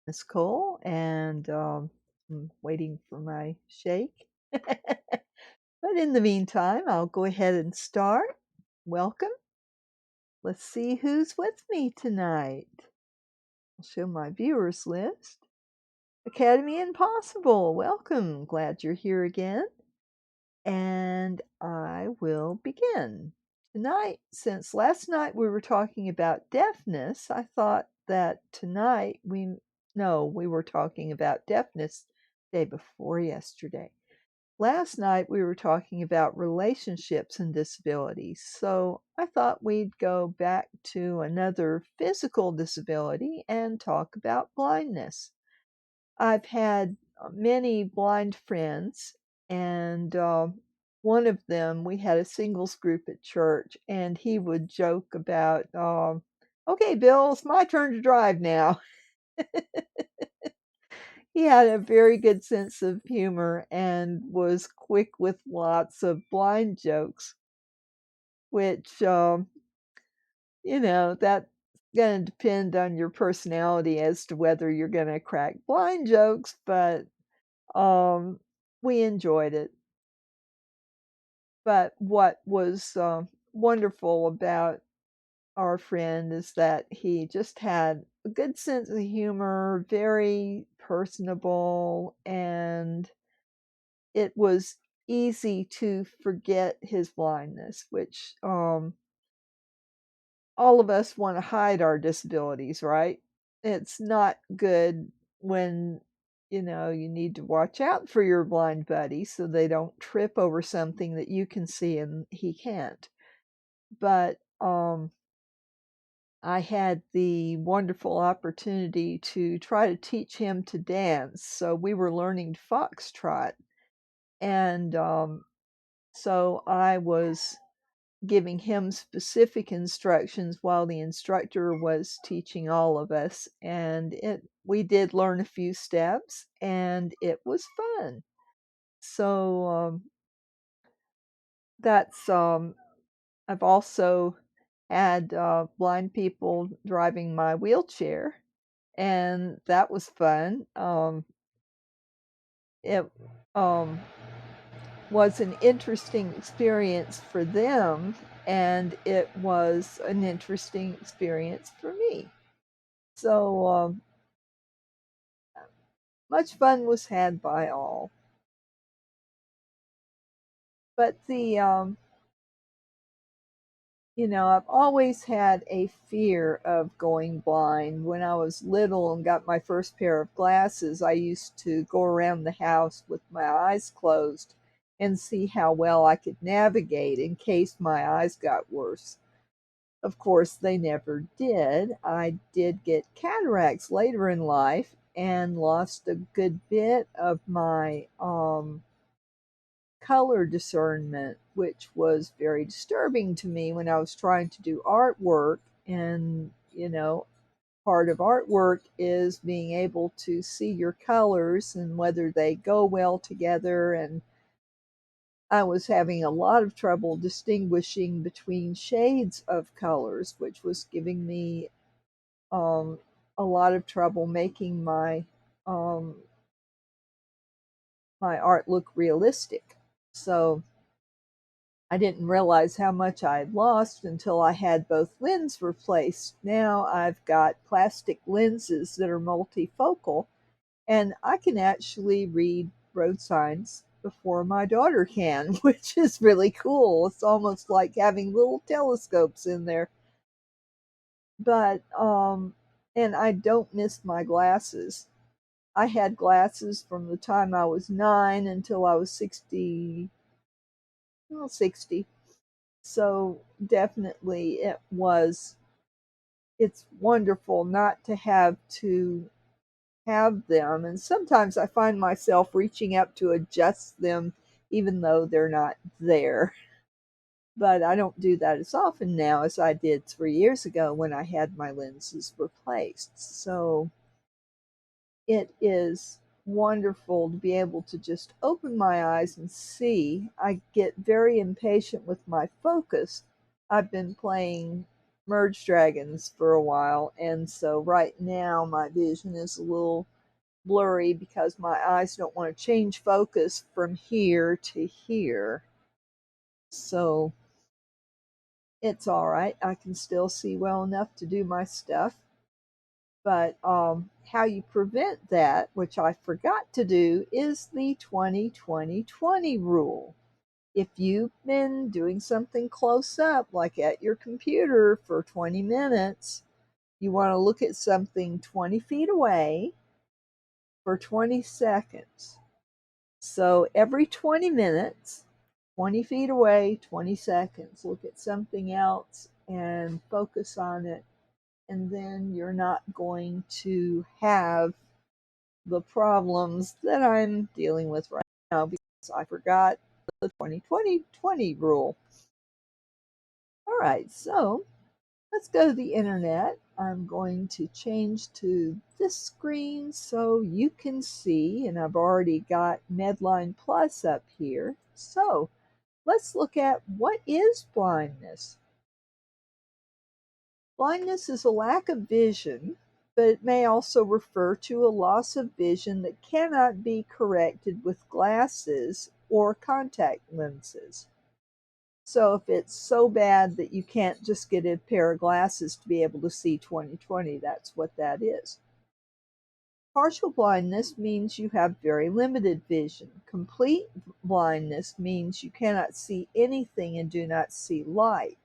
Miss Cole, and I'm waiting for my shake. But in the meantime, I'll go ahead and start. Welcome. Let's see who's with me tonight. I'll show my viewers list. Academy Impossible, welcome. Glad you're here again. And I will begin. Tonight, since last night we were talking about deafness, I thought that tonight we were talking about deafness day before yesterday. Last night we were talking about relationships and disabilities, so I thought we'd go back to another physical disability and talk about blindness. I've had many blind friends, and one of them, we had a singles group at church, and he would joke about, okay, Bill, it's my turn to drive now. He had a very good sense of humor and was quick with lots of blind jokes, which, that's going to depend on your personality as to whether you're going to crack blind jokes, but Um, we enjoyed it. But what was wonderful about our friend is that he just had a good sense of humor, very personable, and it was easy to forget his blindness, which all of us want to hide our disabilities, right? It's not good when you need to watch out for your blind buddy so they don't trip over something that you can see and he can't. But I had the wonderful opportunity to try to teach him to dance. So we were learning foxtrot. And so I was giving him specific instructions while the instructor was teaching all of us, and we did learn a few steps, and it was fun. So that's I've also had blind people driving my wheelchair, and that was fun. It was an interesting experience for them, and it was an interesting experience for me. So much fun was had by all. But I've always had a fear of going blind. When I was little and got my first pair of glasses, I used to go around the house with my eyes closed and see how well I could navigate in case my eyes got worse. Of course, they never did. I did get cataracts later in life and lost a good bit of my color discernment, which was very disturbing to me when I was trying to do artwork. And, part of artwork is being able to see your colors and whether they go well together. And I was having a lot of trouble distinguishing between shades of colors, which was giving me um, a lot of trouble making um, my art look realistic. So I didn't realize how much I had lost until I had both lenses replaced. Now I've got plastic lenses that are multifocal, and I can actually read road signs before my daughter can, which is really cool. It's almost like having little telescopes in there. But and I don't miss my glasses. I had glasses from the time I was 9 until I was 60, well, 60. So definitely it's wonderful not to have them. And sometimes I find myself reaching up to adjust them even though they're not there. But I don't do that as often now as I did 3 years ago when I had my lenses replaced. So it is wonderful to be able to just open my eyes and see. I get very impatient with my focus. I've been playing merged dragons for a while, and so right now my vision is a little blurry because my eyes don't want to change focus from here to here. So it's all right. I can still see well enough to do my stuff. But how you prevent that, which I forgot to do, is the 20-20-20 rule. If you've been doing something close up, like at your computer for 20 minutes, you want to look at something 20 feet away for 20 seconds. So every 20 minutes, 20 feet away, 20 seconds, look at something else and focus on it. And then you're not going to have the problems that I'm dealing with right now because I forgot the 20-20-20 rule. All right, so let's go to the internet. I'm going to change to this screen so you can see, and I've already got Medline Plus up here. So let's look at what is blindness. Blindness is a lack of vision, but it may also refer to a loss of vision that cannot be corrected with glasses or contact lenses. So if it's so bad that you can't just get a pair of glasses to be able to see 20/20, that's what that is. Partial blindness means you have very limited vision. Complete blindness means you cannot see anything and do not see light.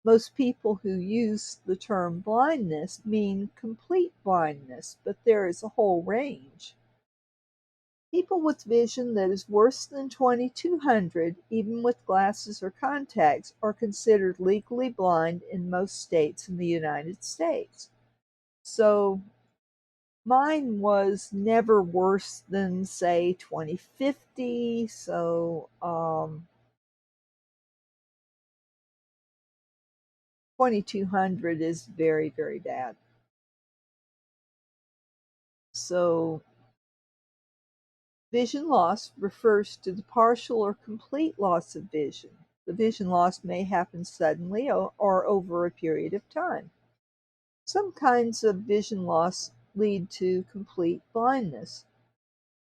Most people who use the term blindness mean complete blindness, but there is a whole range. People with vision that is worse than 2200, even with glasses or contacts, are considered legally blind in most states in the United States. So mine was never worse than, say, 2050, so 2200 is very, very bad. So vision loss refers to the partial or complete loss of vision. The vision loss may happen suddenly or over a period of time. Some kinds of vision loss lead to complete blindness.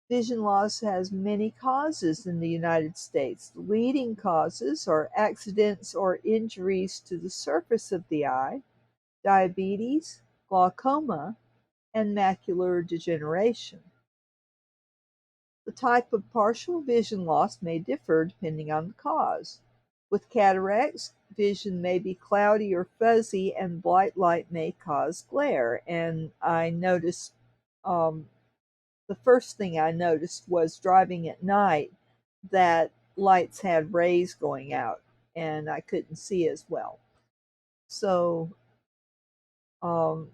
Vision loss has many causes in the United States. The leading causes are accidents or injuries to the surface of the eye, diabetes, glaucoma, and macular degeneration. The type of partial vision loss may differ depending on the cause. With cataracts, vision may be cloudy or fuzzy, and bright light may cause glare. And I noticed, the first thing I noticed was driving at night that lights had rays going out, and I couldn't see as well. So um,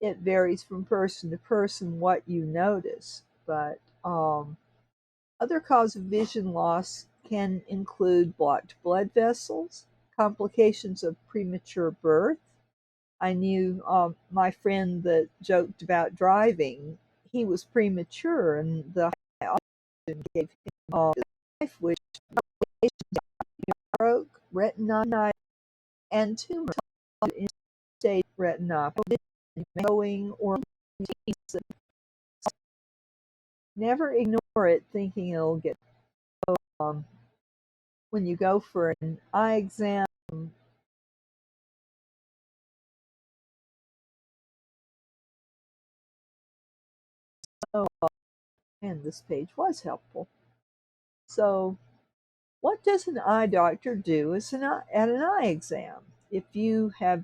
it varies from person to person what you notice, but other causes of vision loss can include blocked blood vessels, complications of premature birth. I knew my friend that joked about driving. He was premature, and the oxygen gave him life, which broke, retinitis, and tumor in state retinopathy, going or never ignore it thinking it'll get um, when you go for an eye exam. So, and this page was helpful. So, what does an eye doctor do at an eye exam? If you have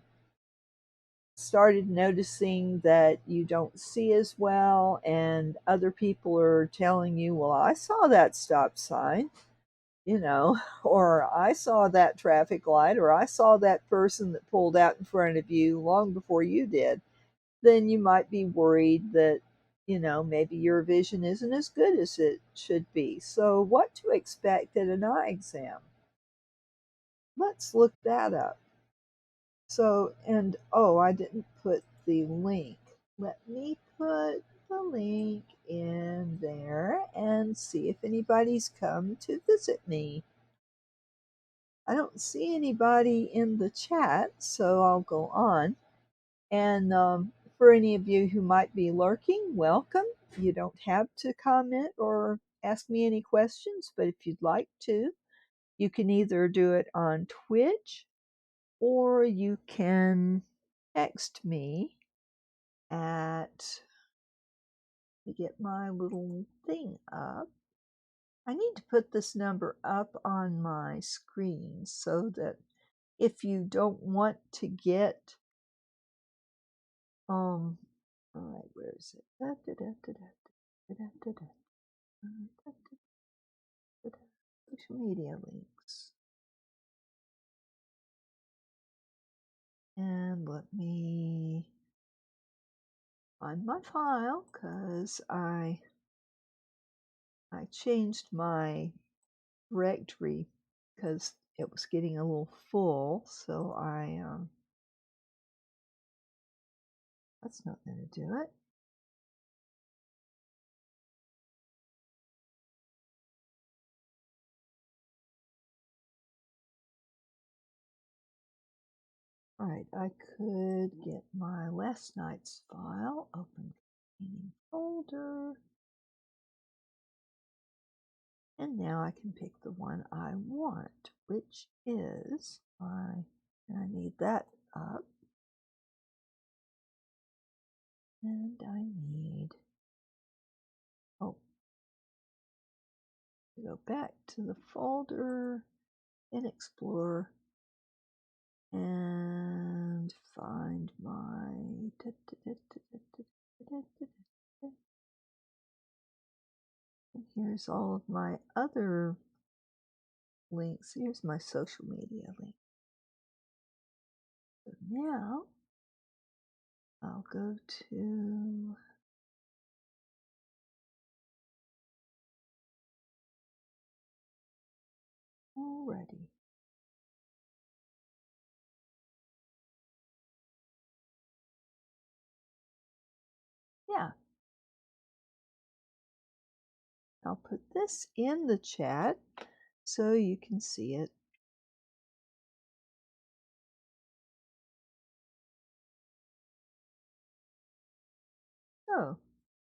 started noticing that you don't see as well, and other people are telling you, well, I saw that stop sign, or I saw that traffic light, or I saw that person that pulled out in front of you long before you did, then you might be worried that, maybe your vision isn't as good as it should be. So, what to expect at an eye exam? Let's look that up. So, and oh, I didn't put the link. Let me put the link in there and see if anybody's come to visit me. I don't see anybody in the chat, so I'll go on. And for any of you who might be lurking, welcome. You don't have to comment or ask me any questions, but if you'd like to, you can either do it on Twitch or you can text me at, to get my little thing up. I need to put this number up on my screen so that if you don't want to get, all right, where is it? Social media links. And let me find my file because I changed my directory because it was getting a little full, so that's not going to do it. All right, I could get my last night's file, open containing folder, and now I can pick the one I want, which is I need that up, and I need, to go back to the folder in Explorer and find my and here's all of my other links. Here's my social media link. So now I'll go to already. Yeah. I'll put this in the chat so you can see it. So,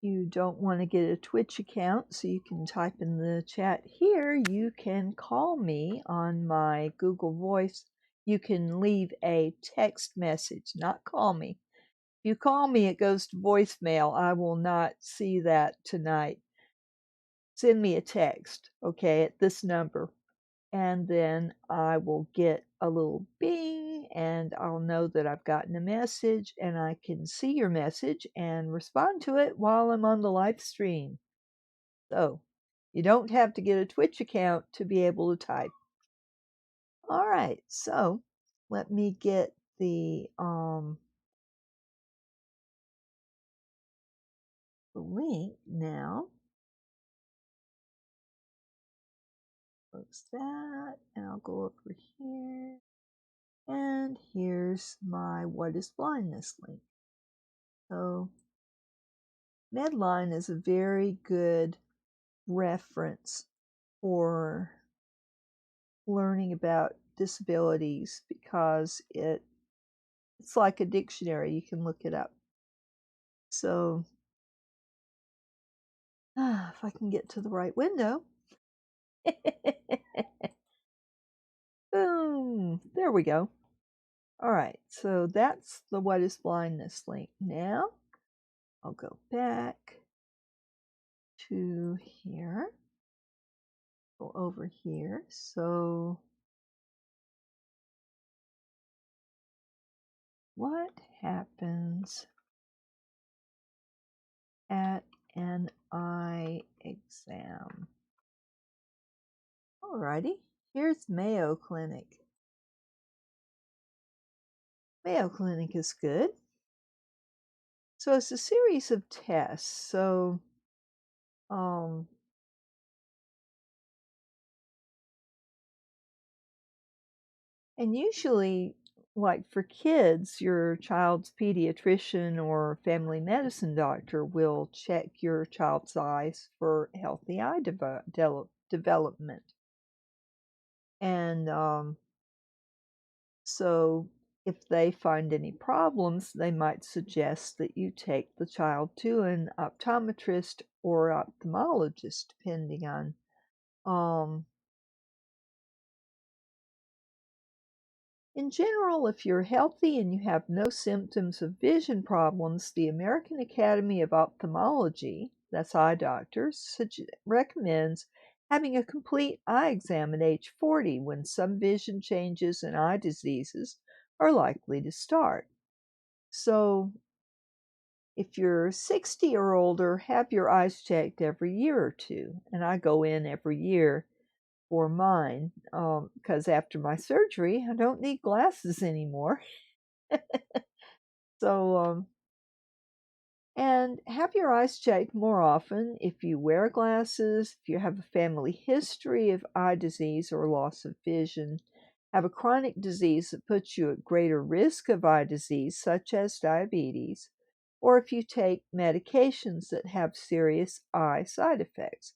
you don't want to get a Twitch account, so you can type in the chat here. You can call me on my Google Voice. You can leave a text message, not call me. If you call me, it goes to voicemail. I will not see that tonight. Send me a text, okay, at this number. And then I will get a little bing and I'll know that I've gotten a message and I can see your message and respond to it while I'm on the live stream. So you don't have to get a Twitch account to be able to type. All right, so let me get the link now. Close that and I'll go over here. And here's my What is Blindness link. So Medline is a very good reference for learning about disabilities because it's like a dictionary. You can look it up. So if I can get to the right window. Boom. There we go. All right. So that's the What is Blindness link. Now I'll go back to here. Go over here. So what happens at an eye exam? Alrighty, here's Mayo Clinic. Mayo Clinic is good. So it's a series of tests. So and usually, like for kids, your child's pediatrician or family medicine doctor will check your child's eyes for healthy eye development. And So if they find any problems, they might suggest that you take the child to an optometrist or ophthalmologist, depending on um, in general, if you're healthy and you have no symptoms of vision problems, the American Academy of Ophthalmology, that's eye doctors, recommends having a complete eye exam at age 40 when some vision changes and eye diseases are likely to start. So, if you're 60 or older, have your eyes checked every year or two. And I go in every year for mine because after my surgery, I don't need glasses anymore. So, and have your eyes checked more often if you wear glasses, if you have a family history of eye disease or loss of vision, have a chronic disease that puts you at greater risk of eye disease, such as diabetes, or if you take medications that have serious eye side effects.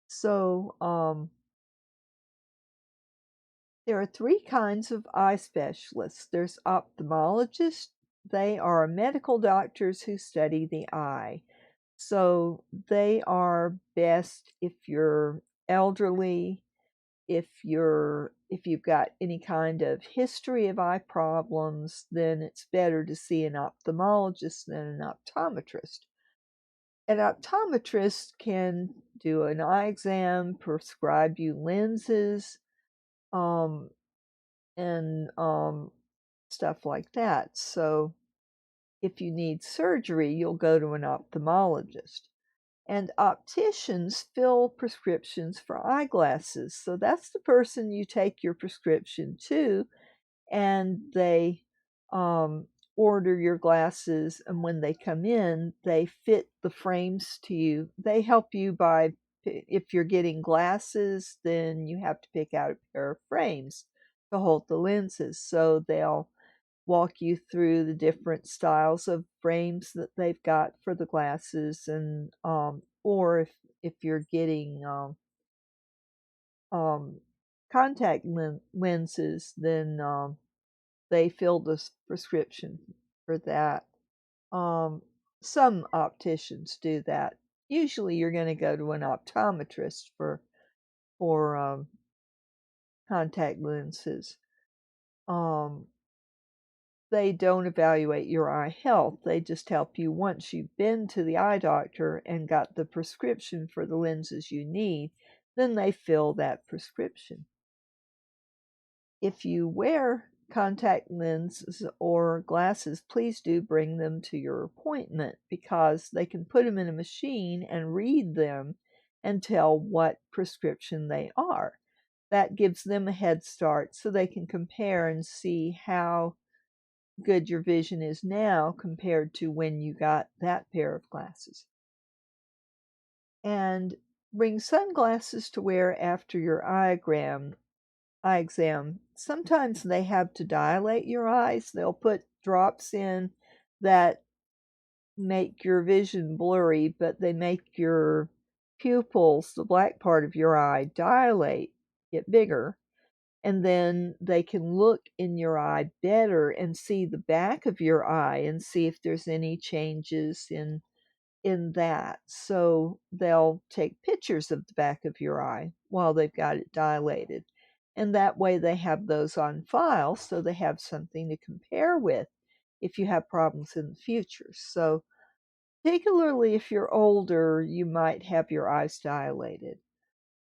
So, there are three kinds of eye specialists. There's ophthalmologists. They are medical doctors who study the eye. So they are best if you're elderly, if you've got any kind of history of eye problems, then it's better to see an ophthalmologist than an optometrist. An optometrist can do an eye exam, prescribe you lenses, um, and stuff like that. So if you need surgery, you'll go to an ophthalmologist. And opticians fill prescriptions for eyeglasses. So that's the person you take your prescription to, and they um, order your glasses. And when they come in, they fit the frames to you. They help you by, if you're getting glasses, then you have to pick out a pair of frames to hold the lenses. So they'll walk you through the different styles of frames that they've got for the glasses, and or if you're getting um, contact lenses, then they fill the prescription for that. Um, some opticians do that. Usually, you're going to go to an optometrist for contact lenses. Um, they don't evaluate your eye health. They just help you once you've been to the eye doctor and got the prescription for the lenses you need, then they fill that prescription. If you wear contact lenses or glasses, please do bring them to your appointment because they can put them in a machine and read them and tell what prescription they are. That gives them a head start so they can compare and see how good your vision is now compared to when you got that pair of glasses. And bring sunglasses to wear after your eye exam. Sometimes they have to dilate your eyes. They'll put drops in that make your vision blurry, but they make your pupils, the black part of your eye, dilate, get bigger, and then they can look in your eye better and see the back of your eye and see if there's any changes in that. So they'll take pictures of the back of your eye while they've got it dilated. And that way they have those on file so they have something to compare with if you have problems in the future. So particularly if you're older, you might have your eyes dilated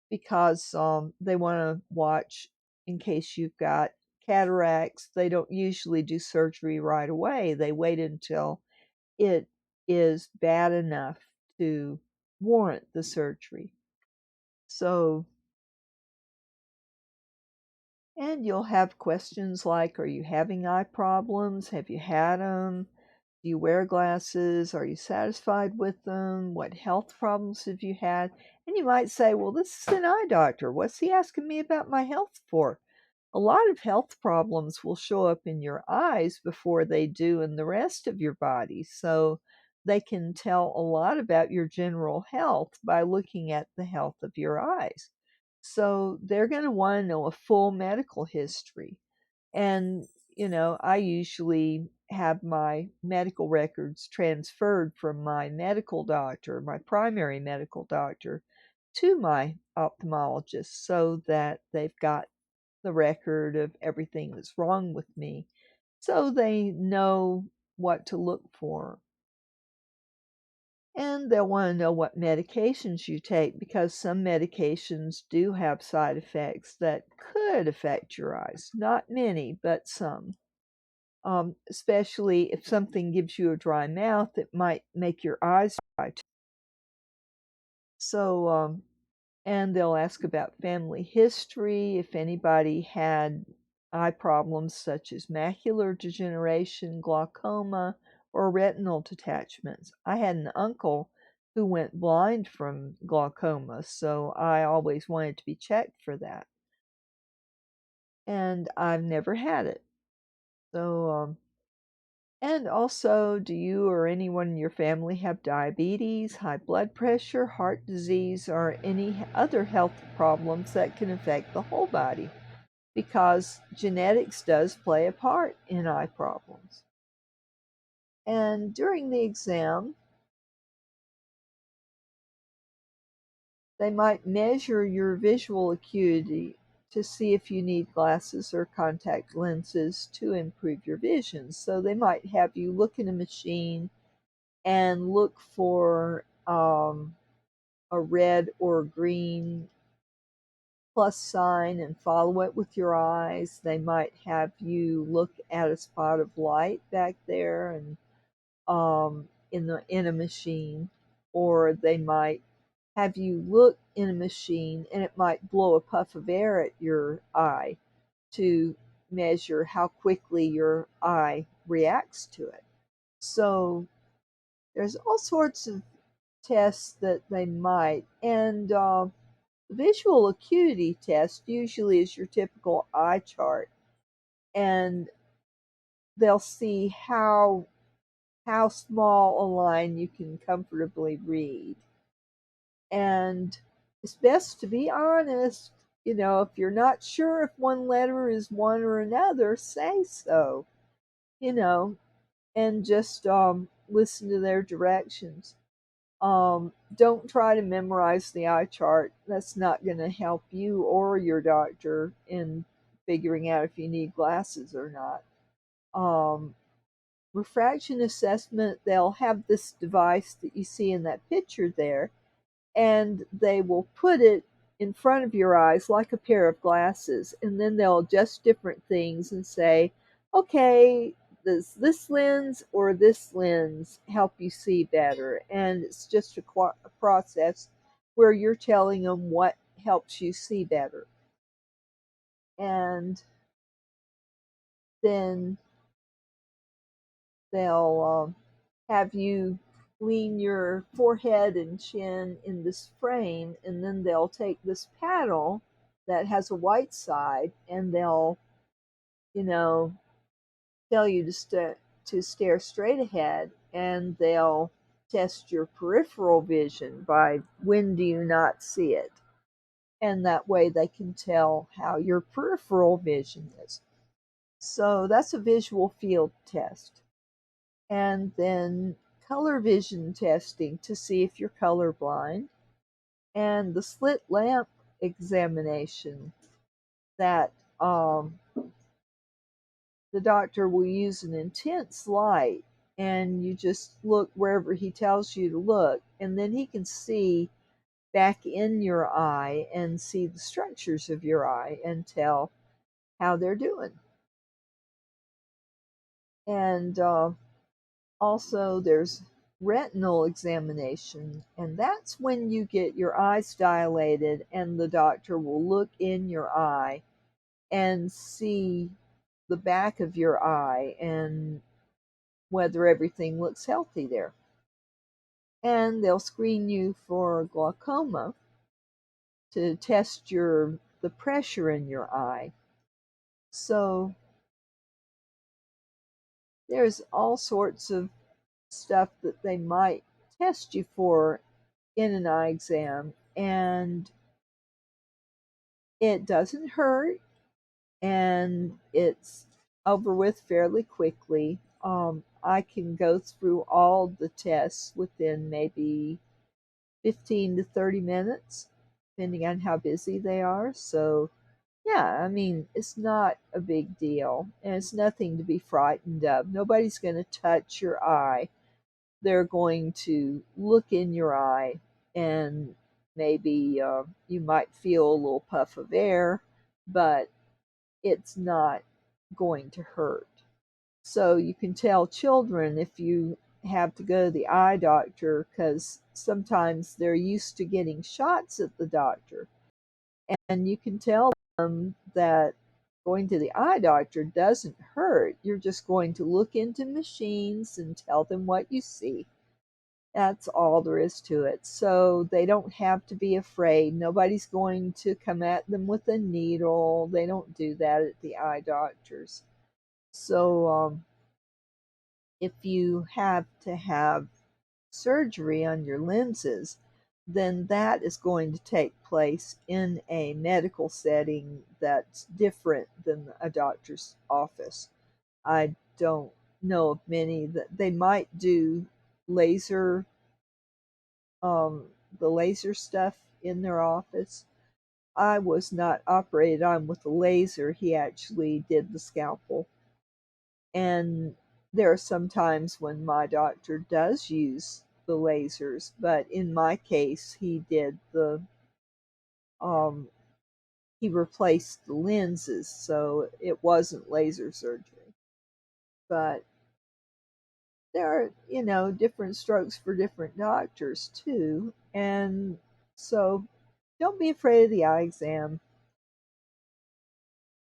because they want to watch in case you've got cataracts. They don't usually do surgery right away. They wait until it is bad enough to warrant the surgery. So, and you'll have questions like, are you having eye problems? Have you had them? Do you wear glasses? Are you satisfied with them? What health problems have you had? And you might say, well, this is an eye doctor. What's he asking me about my health for? A lot of health problems will show up in your eyes before they do in the rest of your body. So they can tell a lot about your general health by looking at the health of your eyes. So they're going to want to know a full medical history. And, I usually have my medical records transferred from my medical doctor, my primary medical doctor, to my ophthalmologist so that they've got the record of everything that's wrong with me so they know what to look for. And they'll want to know what medications you take because some medications do have side effects that could affect your eyes. Not many, but some. Especially if something gives you a dry mouth, it might make your eyes dry too. So, and they'll ask about family history, if anybody had eye problems such as macular degeneration, glaucoma, or retinal detachments. I had an uncle who went blind from glaucoma, so I always wanted to be checked for that. And I've never had it. So, and also, do you or anyone in your family have diabetes, high blood pressure, heart disease, or any other health problems that can affect the whole body? Because genetics does play a part in eye problems. And during the exam, they might measure your visual acuity to see if you need glasses or contact lenses to improve your vision. So they might have you look in a machine and look for a red or green plus sign and follow it with your eyes. They might have you look at a spot of light back there and in a machine, or they might have you look in a machine and it might blow a puff of air at your eye to measure how quickly your eye reacts to it. So there's all sorts of tests that they might, and visual acuity test usually is your typical eye chart, and they'll see how small a line you can comfortably read. And it's best to be honest. If you're not sure if one letter is one or another, say so, you know, and just listen to their directions. Don't try to memorize the eye chart. That's not going to help you or your doctor in figuring out if you need glasses or not. Refraction assessment, they'll have this device that you see in that picture there, and they will put it in front of your eyes like a pair of glasses, and then they'll adjust different things and say, okay, does this lens or this lens help you see better? And it's just a process where you're telling them what helps you see better. And then they'll have you lean your forehead and chin in this frame, and then they'll take this paddle that has a white side, and they'll, you know, tell you to stare straight ahead, and they'll test your peripheral vision by when do you not see it, and that way they can tell how your peripheral vision is. So that's a visual field test. And then color vision testing to see if you're colorblind, and the slit lamp examination that the doctor will use an intense light, and you just look wherever he tells you to look, and then he can see back in your eye and see the structures of your eye and tell how they're doing. And also, there's retinal examination, and that's when you get your eyes dilated and the doctor will look in your eye and see the back of your eye and whether everything looks healthy there. And they'll screen you for glaucoma to test the pressure in your eye. So there's all sorts of stuff that they might test you for in an eye exam, and it doesn't hurt, and it's over with fairly quickly. I can go through all the tests within maybe 15 to 30 minutes, depending on how busy they are. So, yeah, I mean, it's not a big deal, and it's nothing to be frightened of. Nobody's going to touch your eye. They're going to look in your eye, and maybe you might feel a little puff of air, but it's not going to hurt. So you can tell children if you have to go to the eye doctor, because sometimes they're used to getting shots at the doctor. And you can tell them that going to the eye doctor doesn't hurt. You're just going to look into machines and tell them what you see. That's all there is to it. So they don't have to be afraid. Nobody's going to come at them with a needle. They don't do that at the eye doctors. So if you have to have surgery on your lenses, then that is going to take place in a medical setting that's different than a doctor's office. I don't know of many that they might do laser, the laser stuff in their office. I was not operated on with a laser. He actually did the scalpel. And there are some times when my doctor does use the lasers, but in my case, um, he replaced the lenses, so it wasn't laser surgery. But there are, different strokes for different doctors too, and so don't be afraid of the eye exam.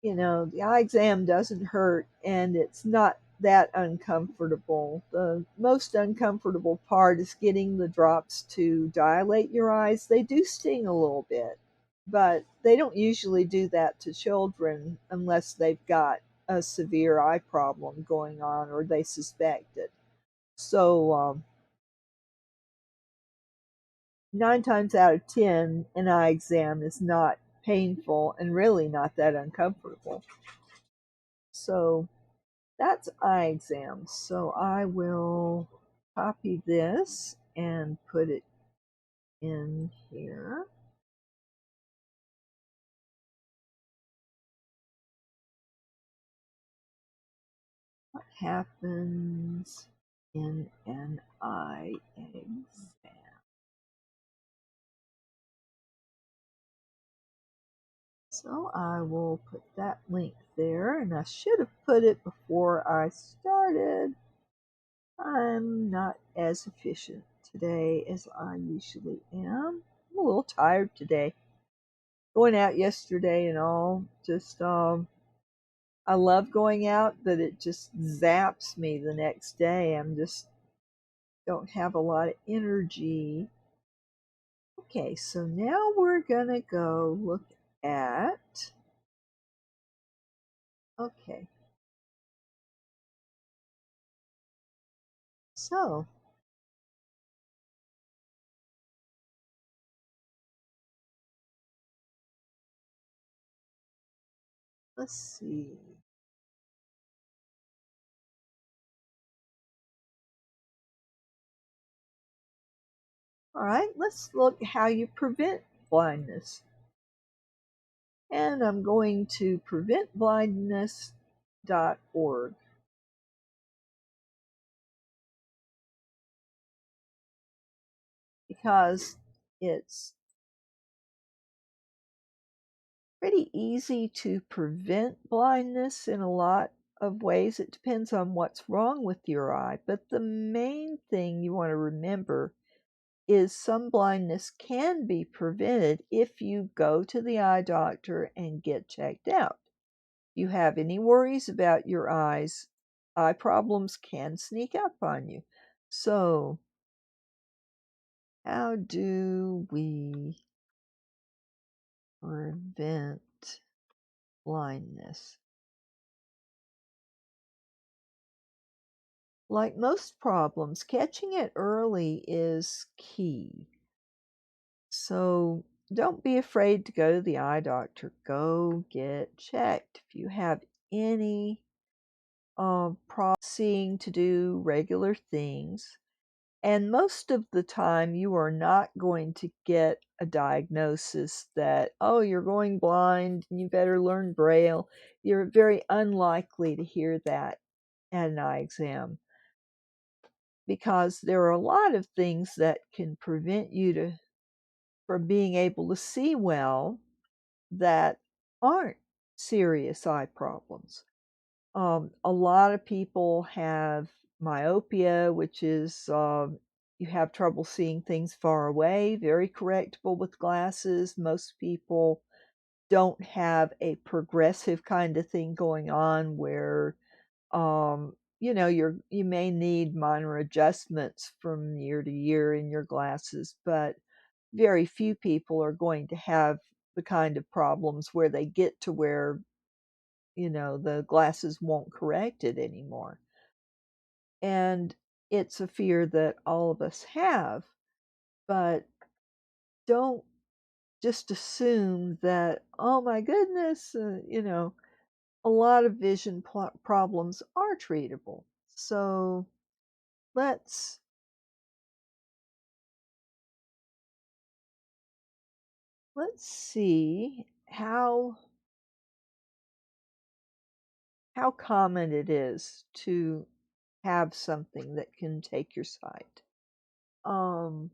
The eye exam doesn't hurt, and it's not that uncomfortable. The most uncomfortable part is getting the drops to dilate your eyes. They do sting a little bit, but they don't usually do that to children unless they've got a severe eye problem going on or they suspect it. So, 9 times out of 10, an eye exam is not painful and really not that uncomfortable. So, that's eye exams. So I will copy this and put it in here. What happens in an eye exam? So I will put that link there, and I should have put it before I started. I'm not as efficient today as I usually am. I'm a little tired today. Going out yesterday and all, just I love going out, but it just zaps me the next day. I'm just don't have a lot of energy. Okay, so now we're gonna go look at, okay, so let's see. All right, let's look how you prevent blindness. And I'm going to preventblindness.org because it's pretty easy to prevent blindness in a lot of ways. It depends on what's wrong with your eye. But the main thing you want to remember is some blindness can be prevented if you go to the eye doctor and get checked out. If you have any worries about your eyes, eye problems can sneak up on you. So, how do we prevent blindness? Like most problems, catching it early is key. So don't be afraid to go to the eye doctor. Go get checked. If you have any seeing to do regular things, and most of the time you are not going to get a diagnosis that, oh, you're going blind and you better learn Braille. You're very unlikely to hear that at an eye exam, because there are a lot of things that can prevent you from being able to see well that aren't serious eye problems. A lot of people have myopia, which is you have trouble seeing things far away, very correctable with glasses. Most people don't have a progressive kind of thing going on where you may need minor adjustments from year to year in your glasses, but very few people are going to have the kind of problems where they get to where the glasses won't correct it anymore. And it's a fear that all of us have, but don't just assume that, oh my goodness, a lot of vision problems are treatable. So let's see how common it is to have something that can take your sight. Um,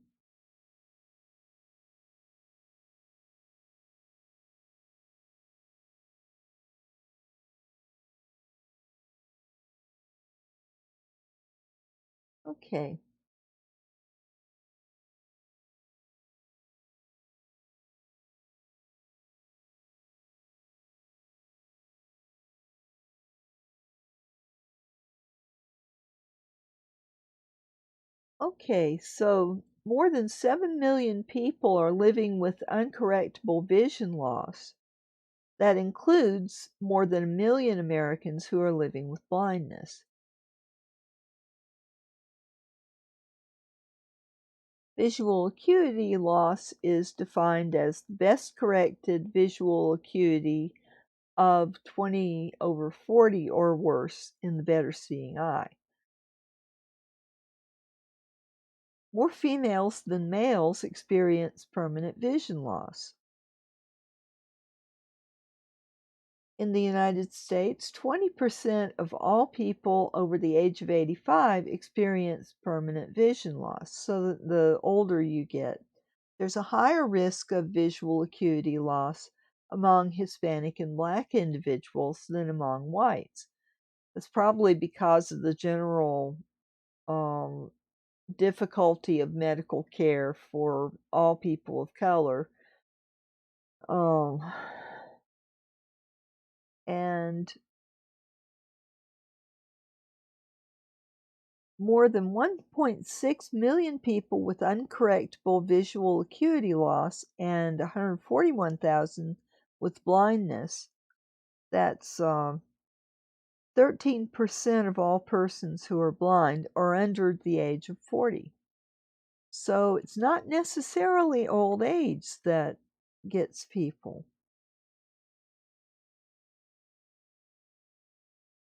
okay. Okay, so more than 7 million people are living with uncorrectable vision loss. That includes more than 1 million Americans who are living with blindness. Visual acuity loss is defined as the best corrected visual acuity of 20/40 or worse in the better seeing eye. More females than males experience permanent vision loss. In the United States, 20% of all people over the age of 85 experience permanent vision loss. So the older you get, there's a higher risk of visual acuity loss among Hispanic and Black individuals than among whites. That's probably because of the general difficulty of medical care for all people of color. Um, and more than 1.6 million people with uncorrectable visual acuity loss and 141,000 with blindness. That's 13% of all persons who are blind are under the age of 40. So it's not necessarily old age that gets people.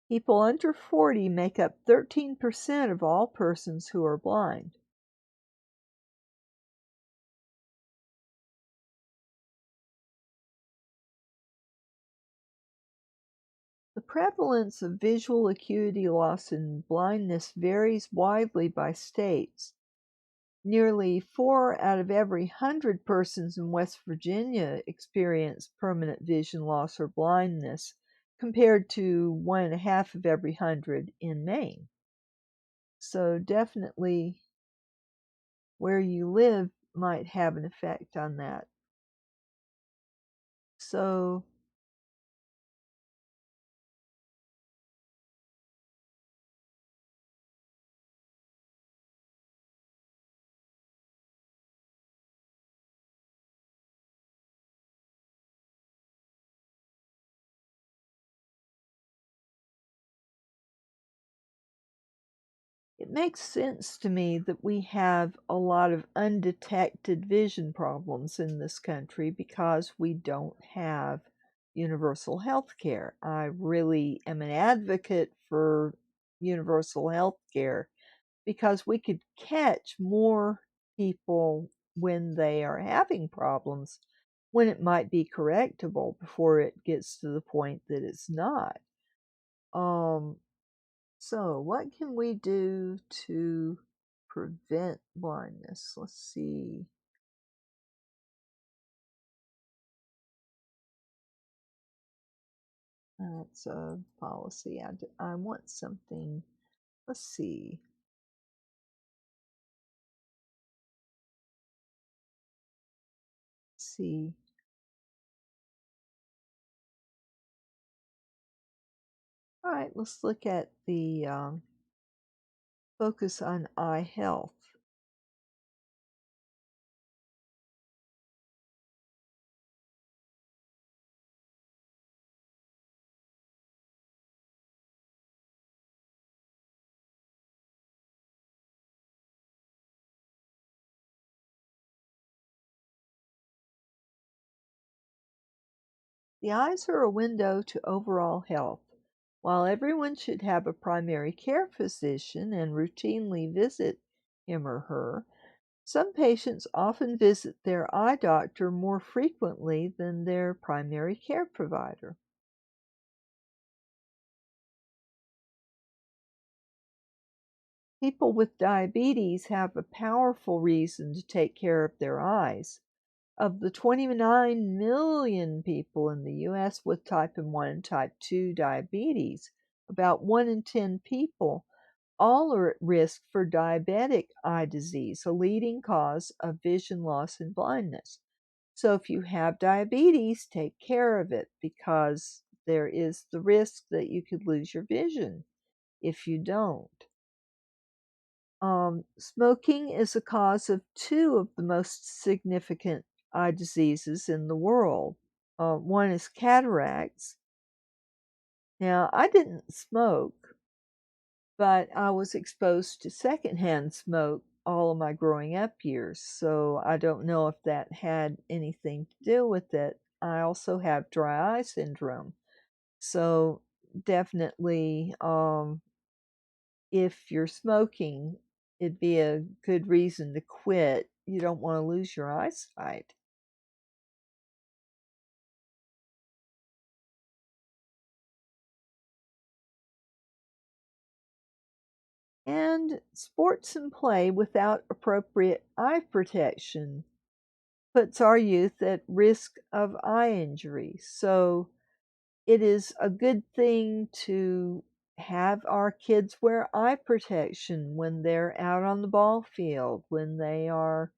People under 40 make up 13% of all persons who are blind. The prevalence of visual acuity loss and blindness varies widely by states. Nearly 4 out of every 100 persons in West Virginia experience permanent vision loss or blindness, compared to 1.5 of every 100 in Maine. So definitely where you live might have an effect on that. So it makes sense to me that we have a lot of undetected vision problems in this country because we don't have universal health care. I really am an advocate for universal health care because we could catch more people when they are having problems when it might be correctable before it gets to the point that it's not. Um, so, what can we do to prevent blindness? Let's see. That's a policy. I want something. Let's see. Let's see. All right, let's look at the focus on eye health. The eyes are a window to overall health. While everyone should have a primary care physician and routinely visit him or her, some patients often visit their eye doctor more frequently than their primary care provider. People with diabetes have a powerful reason to take care of their eyes. Of the 29 million people in the US with type 1 and type 2 diabetes, about 1 in 10 people all are at risk for diabetic eye disease, a leading cause of vision loss and blindness. So if you have diabetes, take care of it because there is the risk that you could lose your vision if you don't. Smoking is a cause of two of the most significant eye diseases in the world. One is cataracts. Now, I didn't smoke, but I was exposed to secondhand smoke all of my growing up years, so I don't know if that had anything to do with it. I also have dry eye syndrome, so definitely, if you're smoking, it'd be a good reason to quit. You don't want to lose your eyesight. And sports and play without appropriate eye protection puts our youth at risk of eye injury. So it is a good thing to have our kids wear eye protection when they're out on the ball field, when they are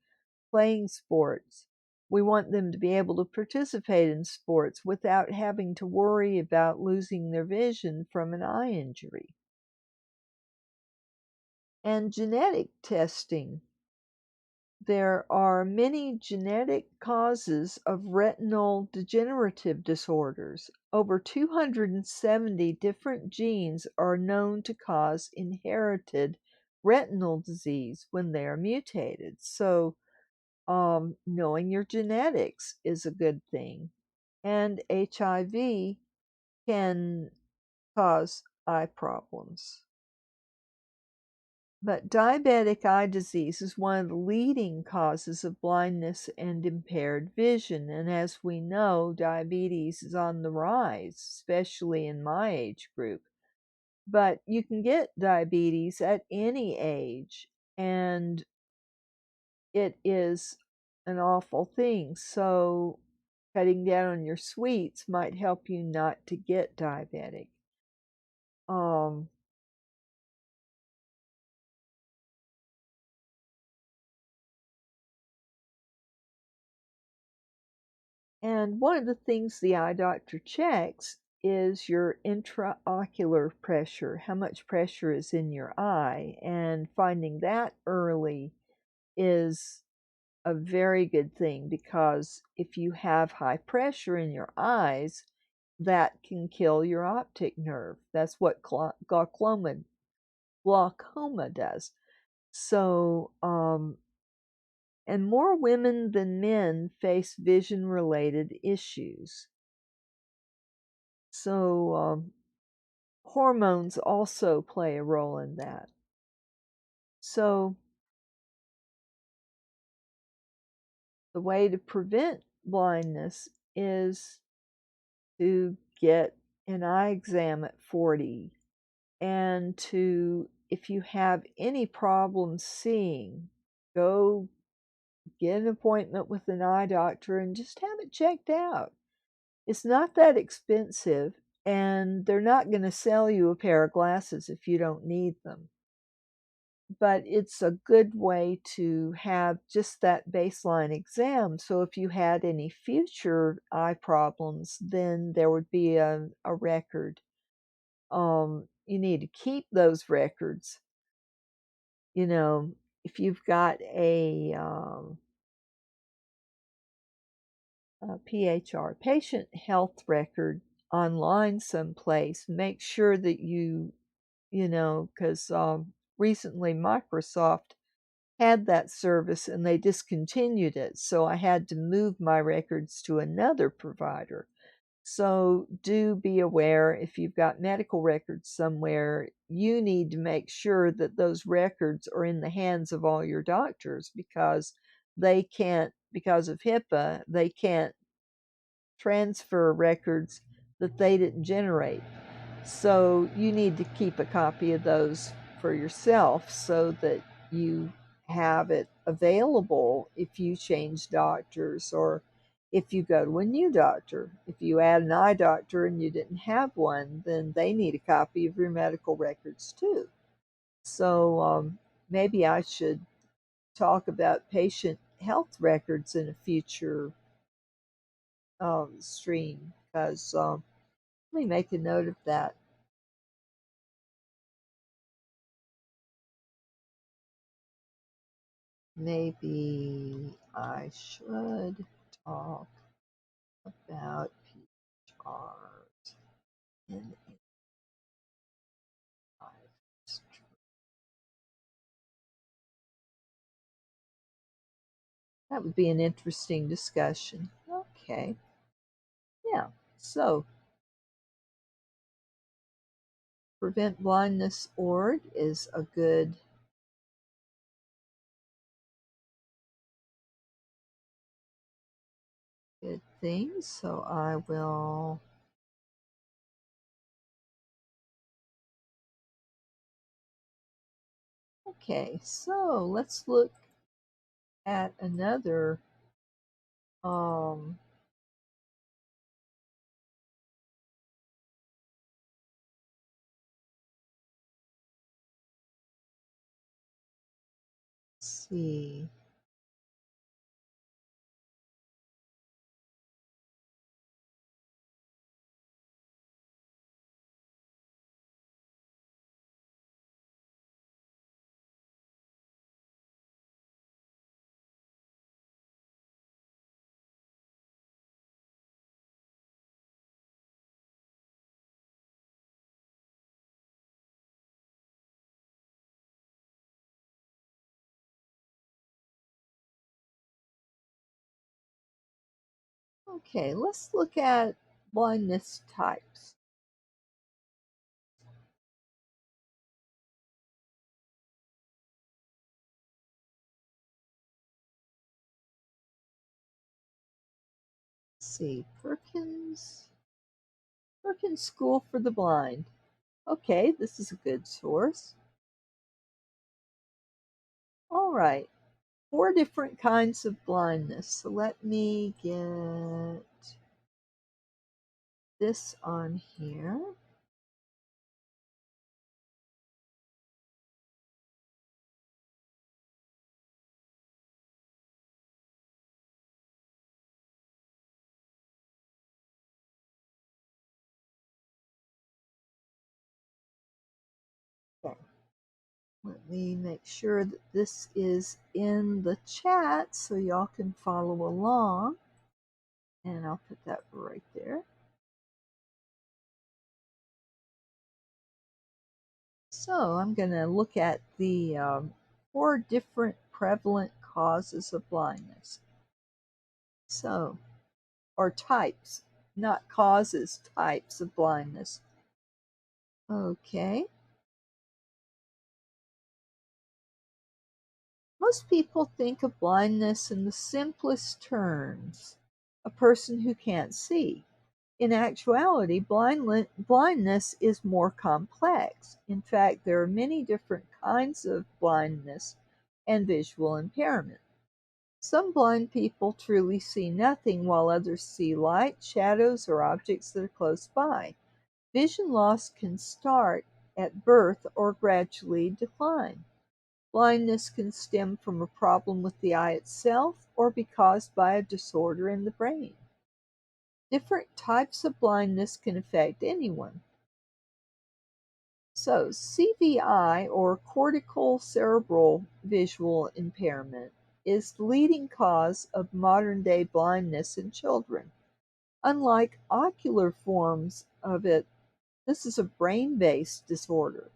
playing sports. We want them to be able to participate in sports without having to worry about losing their vision from an eye injury. And genetic testing. There are many genetic causes of retinal degenerative disorders. Over 270 different genes are known to cause inherited retinal disease when they are mutated. So, knowing your genetics is a good thing. And HIV can cause eye problems. But diabetic eye disease is one of the leading causes of blindness and impaired vision. And as we know, diabetes is on the rise, especially in my age group. But you can get diabetes at any age, and it is an awful thing. So, cutting down on your sweets might help you not to get diabetic. Um, And one of the things the eye doctor checks is your intraocular pressure, how much pressure is in your eye. And finding that early is a very good thing because if you have high pressure in your eyes, that can kill your optic nerve. That's what glaucoma glaucoma does. So, and more women than men face vision-related issues. So, hormones also play a role in that. So, the way to prevent blindness is to get an eye exam at 40 and to, if you have any problems seeing, go get an appointment with an eye doctor and just have it checked out. It's not that expensive, and they're not going to sell you a pair of glasses if you don't need them. But it's a good way to have just that baseline exam. So if you had any future eye problems, then there would be a record. You need to keep those records. You know, if you've got a PHR, patient health record, online someplace, make sure that because recently Microsoft had that service and they discontinued it. So I had to move my records to another provider. So do be aware, if you've got medical records somewhere, you need to make sure that those records are in the hands of all your doctors, because they can't, because of HIPAA, they can't transfer records that they didn't generate. So you need to keep a copy of those for yourself so that you have it available if you change doctors, or if you go to a new doctor. If you add an eye doctor and you didn't have one, then they need a copy of your medical records too. So maybe I should talk about patient health records in a future stream, because let me make a note of that. Maybe I should talk about PHRs in a stream. That would be an interesting discussion. Okay. Yeah. So, Prevent Blindness org is a good thing. So I will. Okay, so let's look at another let's see. Okay, let's look at blindness types. Let's see, Perkins School for the Blind. Okay, this is a good source. All right, 4 different kinds of blindness. So let me get this on here. Okay. Let me make sure that this is in the chat so y'all can follow along. And I'll put that right there. So I'm going to look at the 4 different prevalent causes of blindness. So, or types, not causes, types of blindness. Okay. Most people think of blindness in the simplest terms, a person who can't see. In actuality, blindness is more complex. In fact, there are many different kinds of blindness and visual impairment. Some blind people truly see nothing, while others see light, shadows, or objects that are close by. Vision loss can start at birth or gradually decline. Blindness can stem from a problem with the eye itself or be caused by a disorder in the brain. Different types of blindness can affect anyone. So, CVI, or cortical cerebral visual impairment, is the leading cause of modern-day blindness in children. Unlike ocular forms of it, this is a brain-based disorder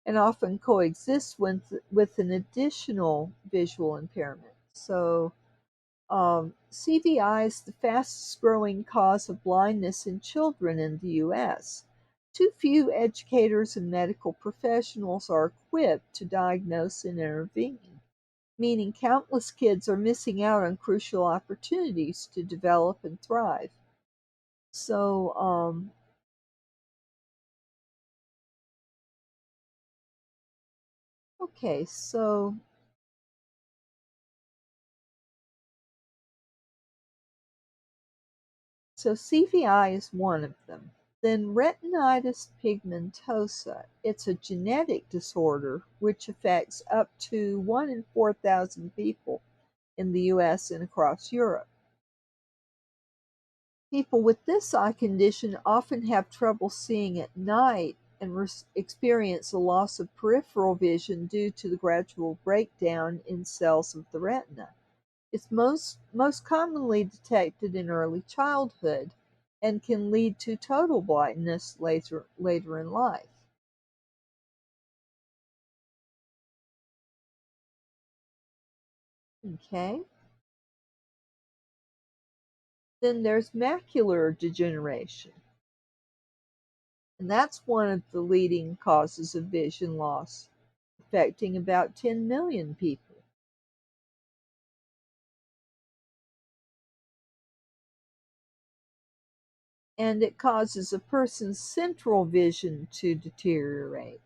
and often coexists with an additional visual impairment. So, CVI is the fastest growing cause of blindness in children in the US. Too few educators and medical professionals are equipped to diagnose and intervene, meaning countless kids are missing out on crucial opportunities to develop and thrive. So, okay, so CVI is one of them. Then retinitis pigmentosa. It's a genetic disorder which affects up to 1 in 4,000 people in the US and across Europe. People with this eye condition often have trouble seeing at night and experience a loss of peripheral vision due to the gradual breakdown in cells of the retina. It's most commonly detected in early childhood and can lead to total blindness later in life. Okay? Then there's macular degeneration, and that's one of the leading causes of vision loss, affecting about 10 million people. And it causes a person's central vision to deteriorate.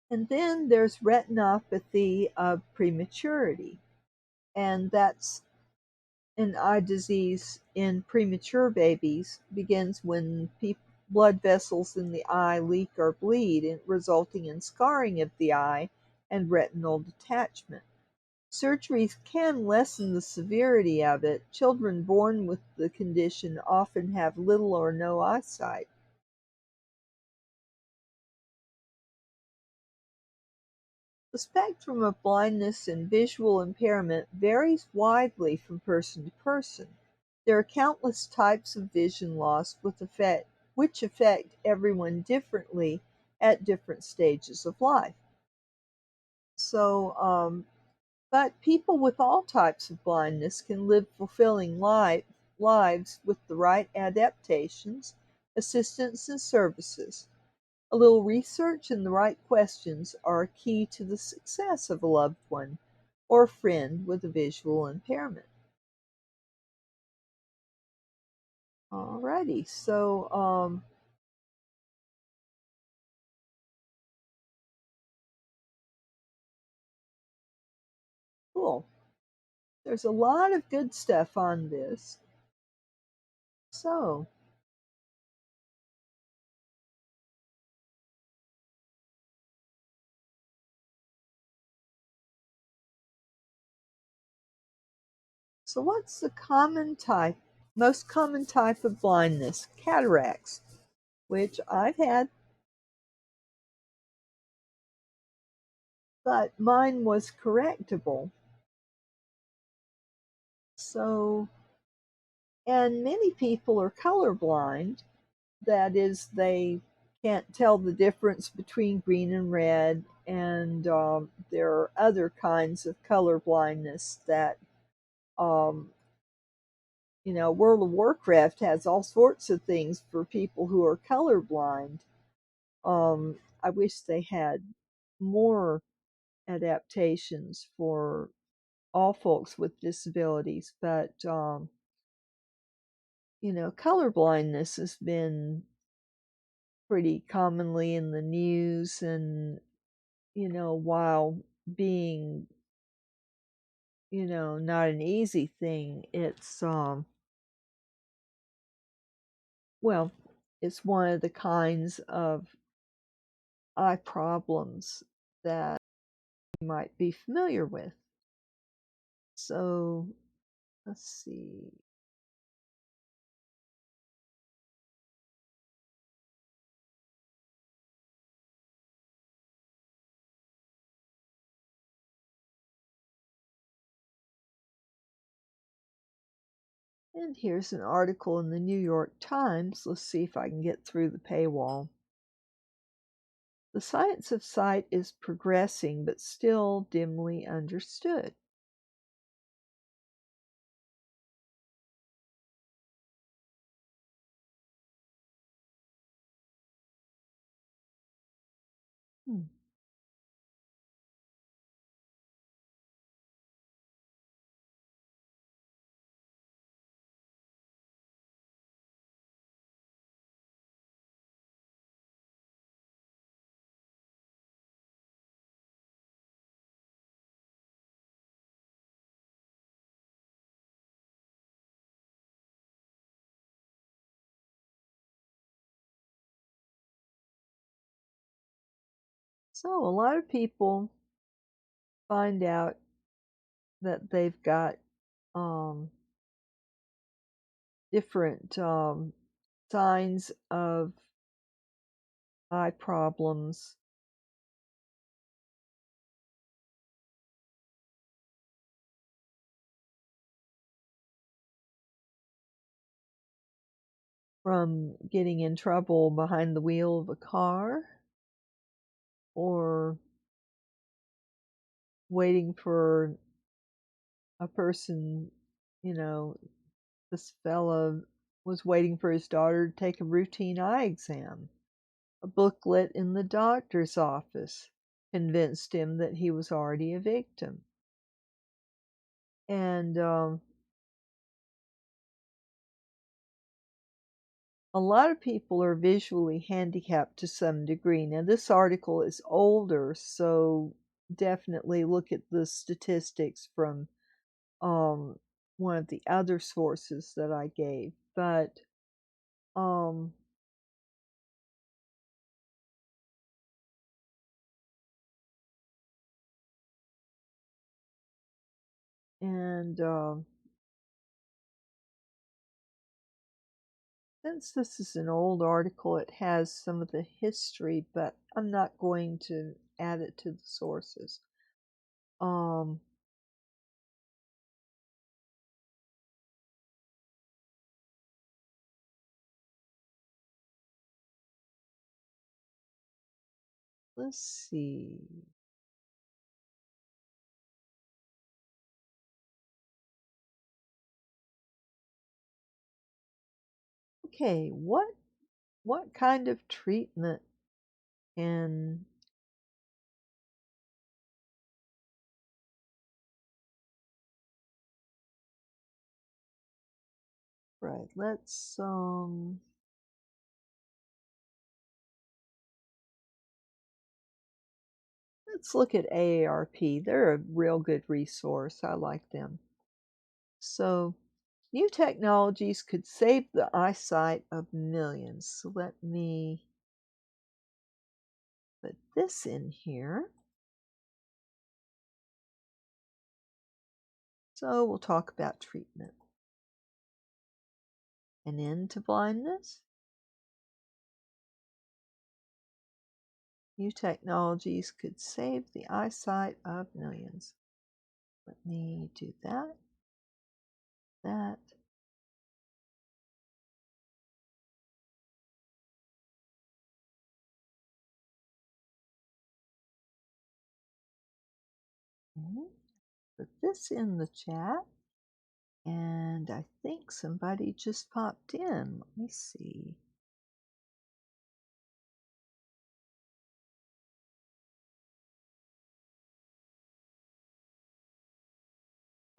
And then there's retinopathy of prematurity, and that's an eye disease in premature babies. Begins when blood vessels in the eye leak or bleed, resulting in scarring of the eye and retinal detachment. Surgeries can lessen the severity of it. Children born with the condition often have little or no eyesight. The spectrum of blindness and visual impairment varies widely from person to person. There are countless types of vision loss which affect everyone differently at different stages of life. So, but people with all types of blindness can live fulfilling lives with the right adaptations, assistance, and services. A little research and the right questions are a key to the success of a loved one or friend with a visual impairment. Alrighty, so cool. There's a lot of good stuff on this. So, so what's the most common type of blindness? Cataracts, which I've had, but mine was correctable. So, And many people are colorblind. That is, they can't tell the difference between green and red, and there are other kinds of color blindness that, um, World of Warcraft has all sorts of things for people who are colorblind. I wish they had more adaptations for all folks with disabilities, but color blindness has been pretty commonly in the news, and while being not an easy thing, it's well, it's one of the kinds of eye problems that you might be familiar with. So let's see. And here's an article in the New York Times. Let's see if I can get through the paywall. The science of sight is progressing, but still dimly understood. Hmm. So a lot of people find out that they've got different signs of eye problems from getting in trouble behind the wheel of a car, or waiting for a person, you know, this fella was waiting for his daughter to take a routine eye exam. A booklet in the doctor's office convinced him that he was already a victim. And a lot of people are visually handicapped to some degree. Now, this article is older, so definitely look at the statistics from um, one of the other sources that I gave. But um, and since this is an old article, it has some of the history, but I'm not going to add it to the sources. Um, let's see. Okay, what kind of treatment can right? Let's look at AARP. They're a real good resource. I like them. So, new technologies could save the eyesight of millions. So let me put this in here. So we'll talk about treatment. An end to blindness. New technologies could save the eyesight of millions. Let me do that. Okay. Put this in the chat. And I think somebody just popped in. Let me see.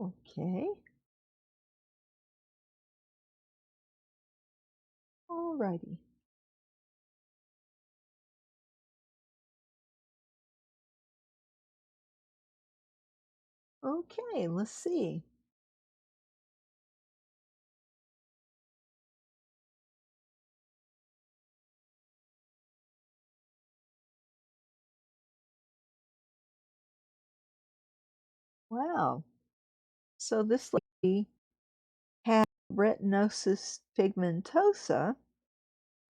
Okay. Alrighty. Okay, let's see. Wow. So this lady had retinosis pigmentosa,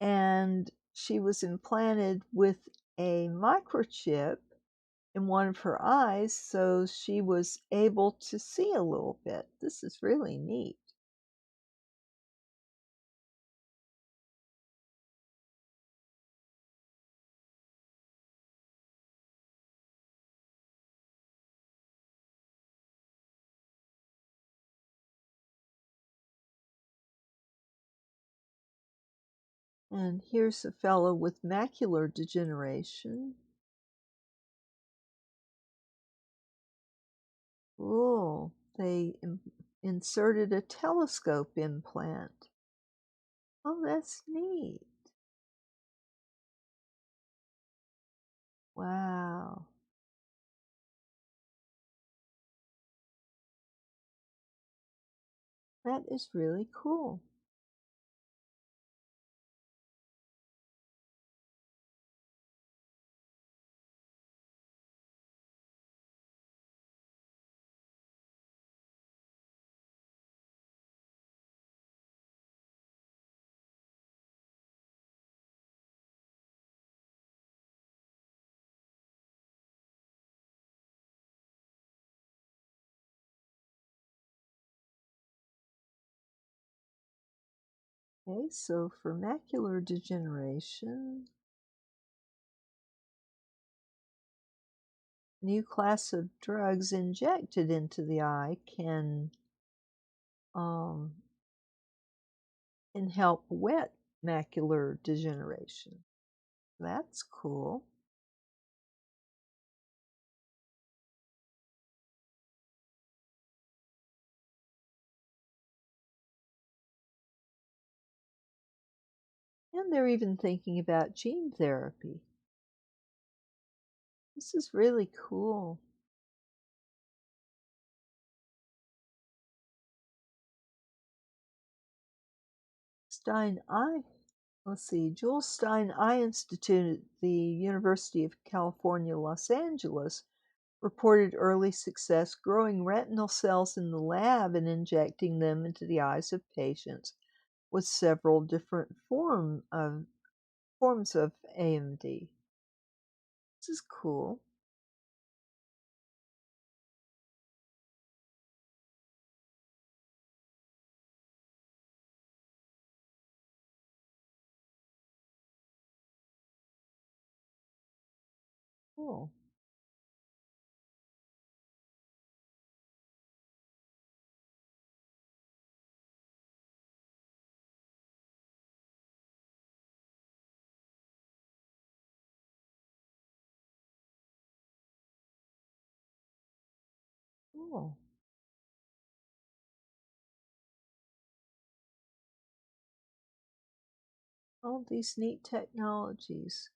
and she was implanted with a microchip in one of her eyes, so she was able to see a little bit. This is really neat. And here's a fellow with macular degeneration. Oh, they inserted a telescope implant. Oh, that's neat. Wow. That is really cool. Okay, so for macular degeneration, new class of drugs injected into the eye can help wet macular degeneration. That's cool. And they're even thinking about gene therapy. This is really cool. Stein Eye, let's see, Jules Stein Eye Institute at the University of California, Los Angeles reported early success growing retinal cells in the lab and injecting them into the eyes of patients with several different forms of AMD. This is cool. Cool. Cool. All these neat technologies.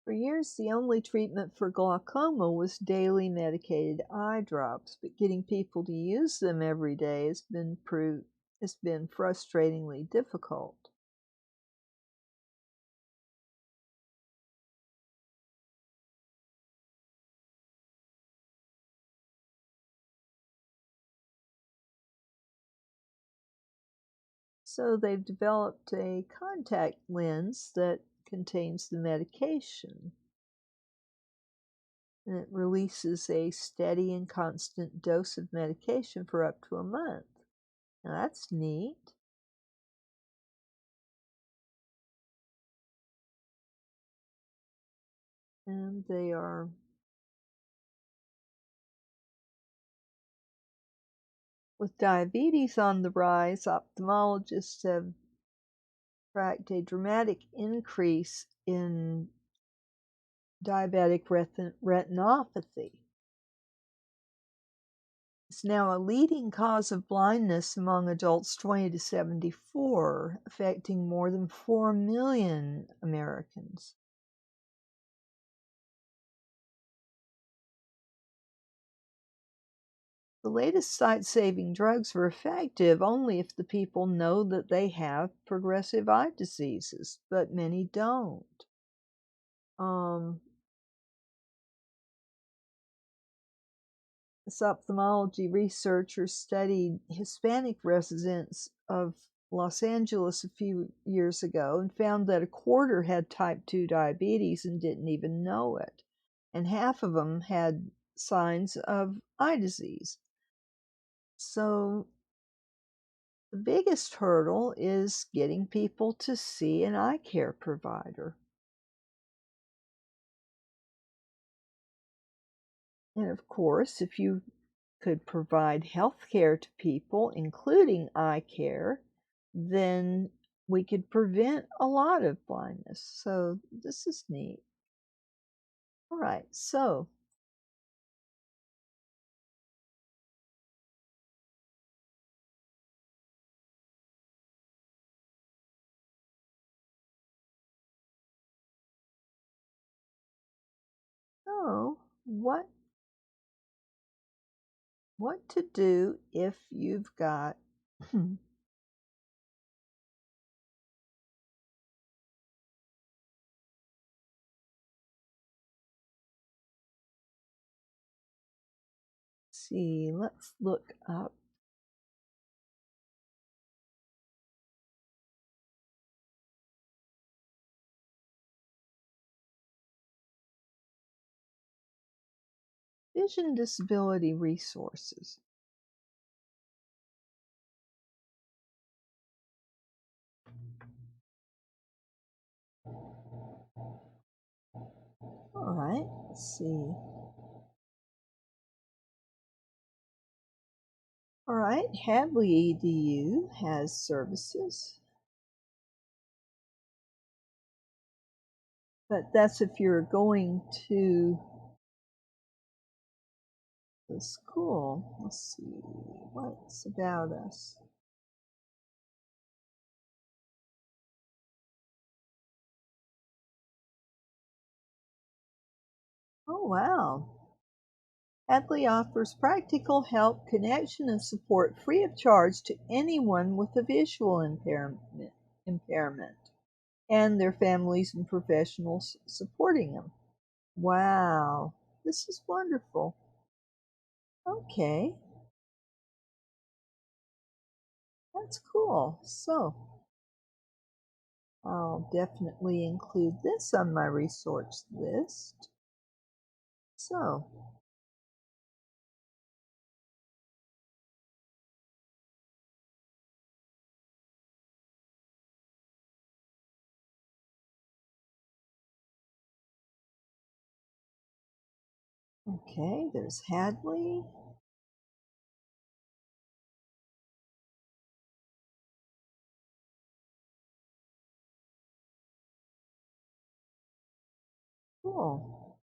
For years, the only treatment for glaucoma was daily medicated eye drops, but getting people to use them every day has been frustratingly difficult. So they've developed a contact lens that contains the medication, and it releases a steady and constant dose of medication for up to a month. Now that's neat. And they are with diabetes on the rise, ophthalmologists have tracked a dramatic increase in diabetic retinopathy. It's now a leading cause of blindness among adults 20 to 74, affecting more than 4 million Americans. The latest sight-saving drugs are effective only if the people know that they have progressive eye diseases, but many don't. This ophthalmology researcher studied Hispanic residents of Los Angeles a few years ago and found that a quarter had type 2 diabetes and didn't even know it, and half of them had signs of eye disease. So the biggest hurdle is getting people to see an eye care provider. And of course, if you could provide health care to people, including eye care, then we could prevent a lot of blindness. So this is neat. All right, so what to do if you've got see, let's look up vision disability resources. All right, let's see. All right, Hadley EDU has services, but that's if you're going to the school. Let's see what's about us. Oh, wow. Hadley offers practical help, connection, and support free of charge to anyone with a visual impairment and their families and professionals supporting them. Wow, this is wonderful. Okay, that's cool. So, I'll definitely include this on my resource list. So, okay, there's Hadley. Cool.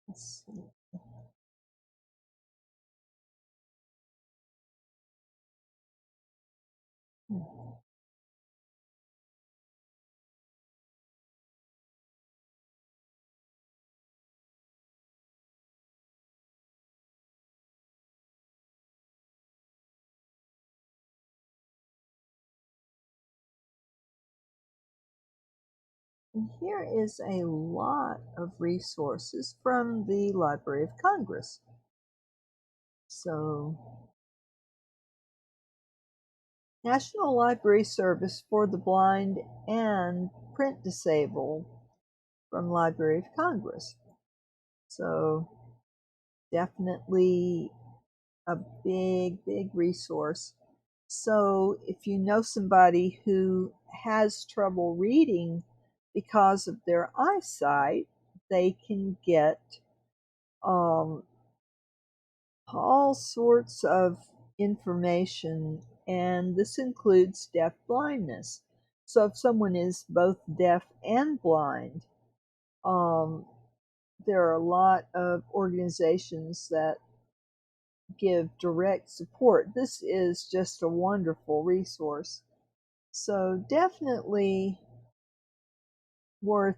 Let's see. And here is a lot of resources from the Library of Congress. So National Library Service for the Blind and Print Disabled from Library of Congress. So definitely a big, big resource. So if you know somebody who has trouble reading because of their eyesight, they can get all sorts of information, and this includes deaf blindness. So if someone is both deaf and blind, um, there are a lot of organizations that give direct support. This is just a wonderful resource. So definitely worth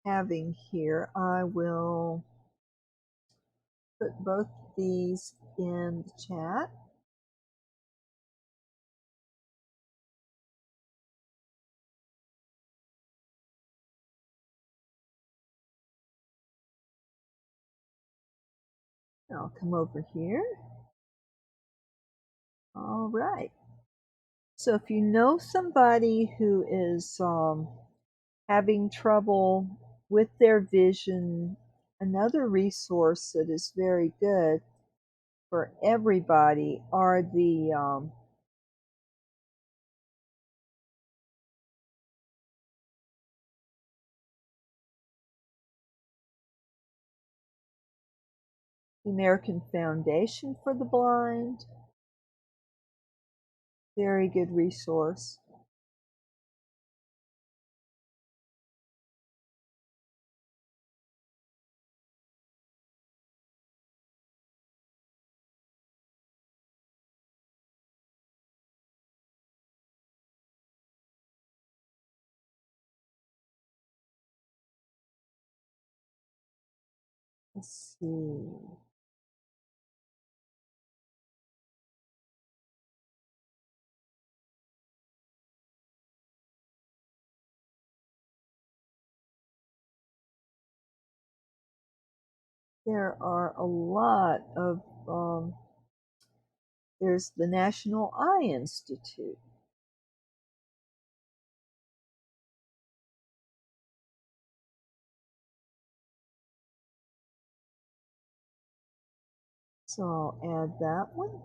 having here. I will put both these in the chat. I'll come over here. All right. So if you know somebody who is having trouble with their vision, another resource that is very good for everybody are the American Foundation for the Blind. Very good resource. Let's see. There are a lot of, there's the National Eye Institute. So I'll add that one.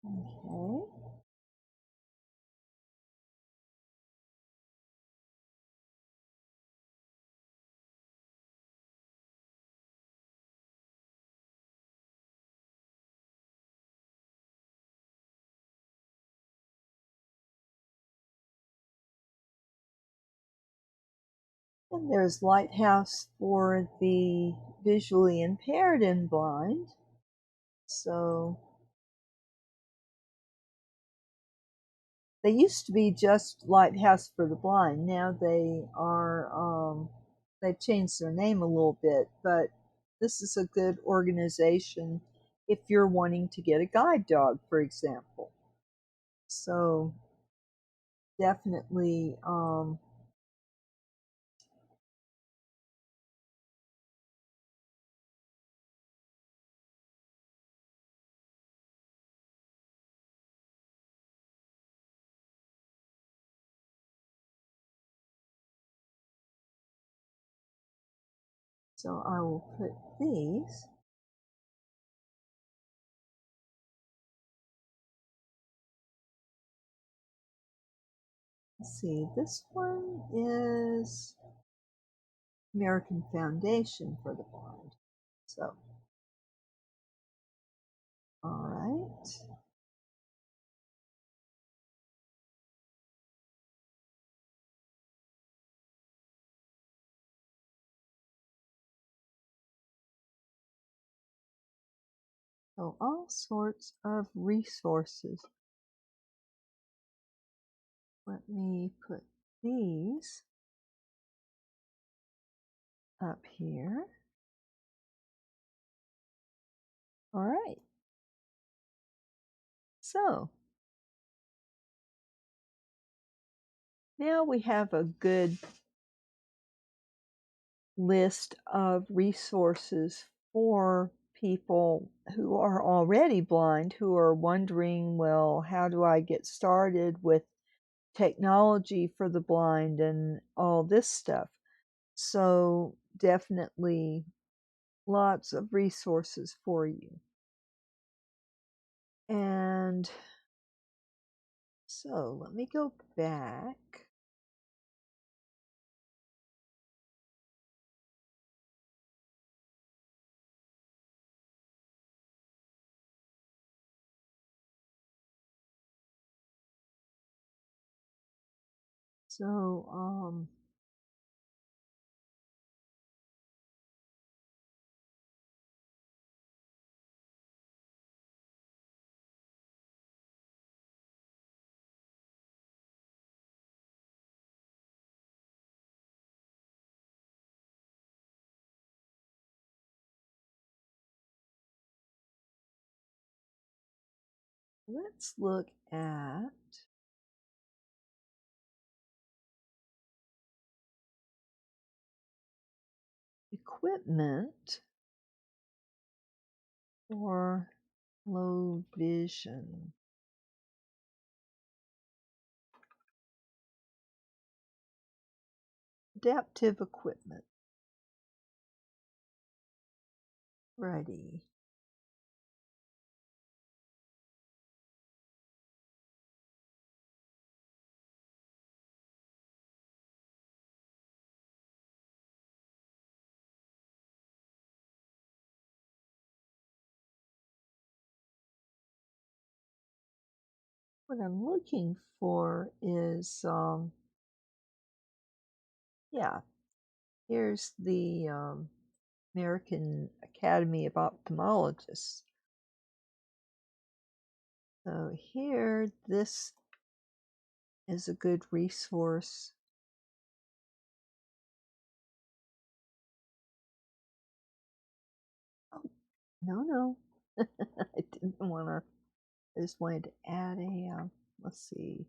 Okay. And there's Lighthouse for the visually impaired and blind. So they used to be just Lighthouse for the blind. Now they are, they've changed their name a little bit, but this is a good organization if you're wanting to get a guide dog, for example. So definitely, so I will put these. Let's see, this one is American Foundation for the Blind. So, all right. So all sorts of resources. Let me put these up here. All right. So now we have a good list of resources for people who are already blind, who are wondering, well, how do I get started with technology for the blind and all this stuff? So definitely lots of resources for you. And so let me go back. So, let's look at equipment for low vision. Adaptive equipment. Ready. What I'm looking for is, yeah, here's the American Academy of Ophthalmologists. So here, this is a good resource. Oh, no. I didn't want to, I just wanted to add a, let's see.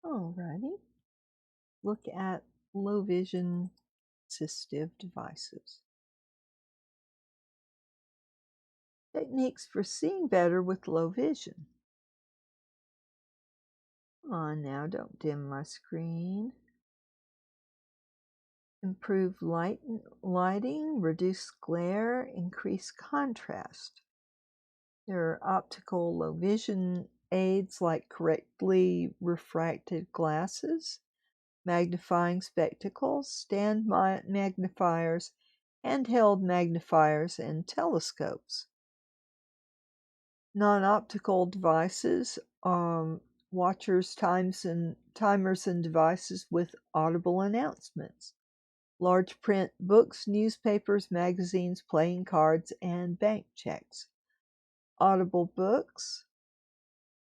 Alrighty. Look at low vision assistive devices. Techniques for seeing better with low vision. Come on now, don't dim my screen. Improve lighting, reduce glare, increase contrast. There are optical low vision aids like correctly refracted glasses, magnifying spectacles, stand magnifiers, handheld magnifiers, and telescopes. Non-optical devices, watchers, timers, and devices with audible announcements. Large print books, newspapers, magazines, playing cards, and bank checks. Audible books,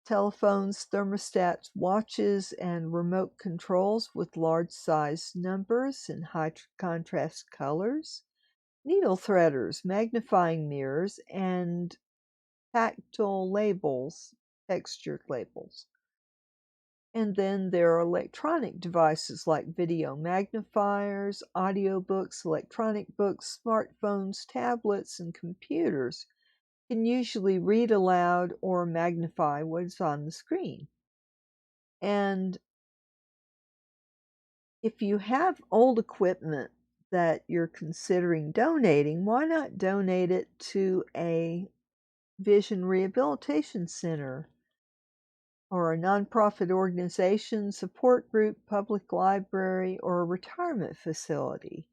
telephones, thermostats, watches, and remote controls with large size numbers and high contrast colors. Needle threaders, magnifying mirrors, and tactile labels, textured labels. And then there are electronic devices like video magnifiers, audiobooks, electronic books, smartphones, tablets, and computers can usually read aloud or magnify what is on the screen. And if you have old equipment that you're considering donating, why not donate it to a vision rehabilitation center or a nonprofit organization, support group, public library, or a retirement facility,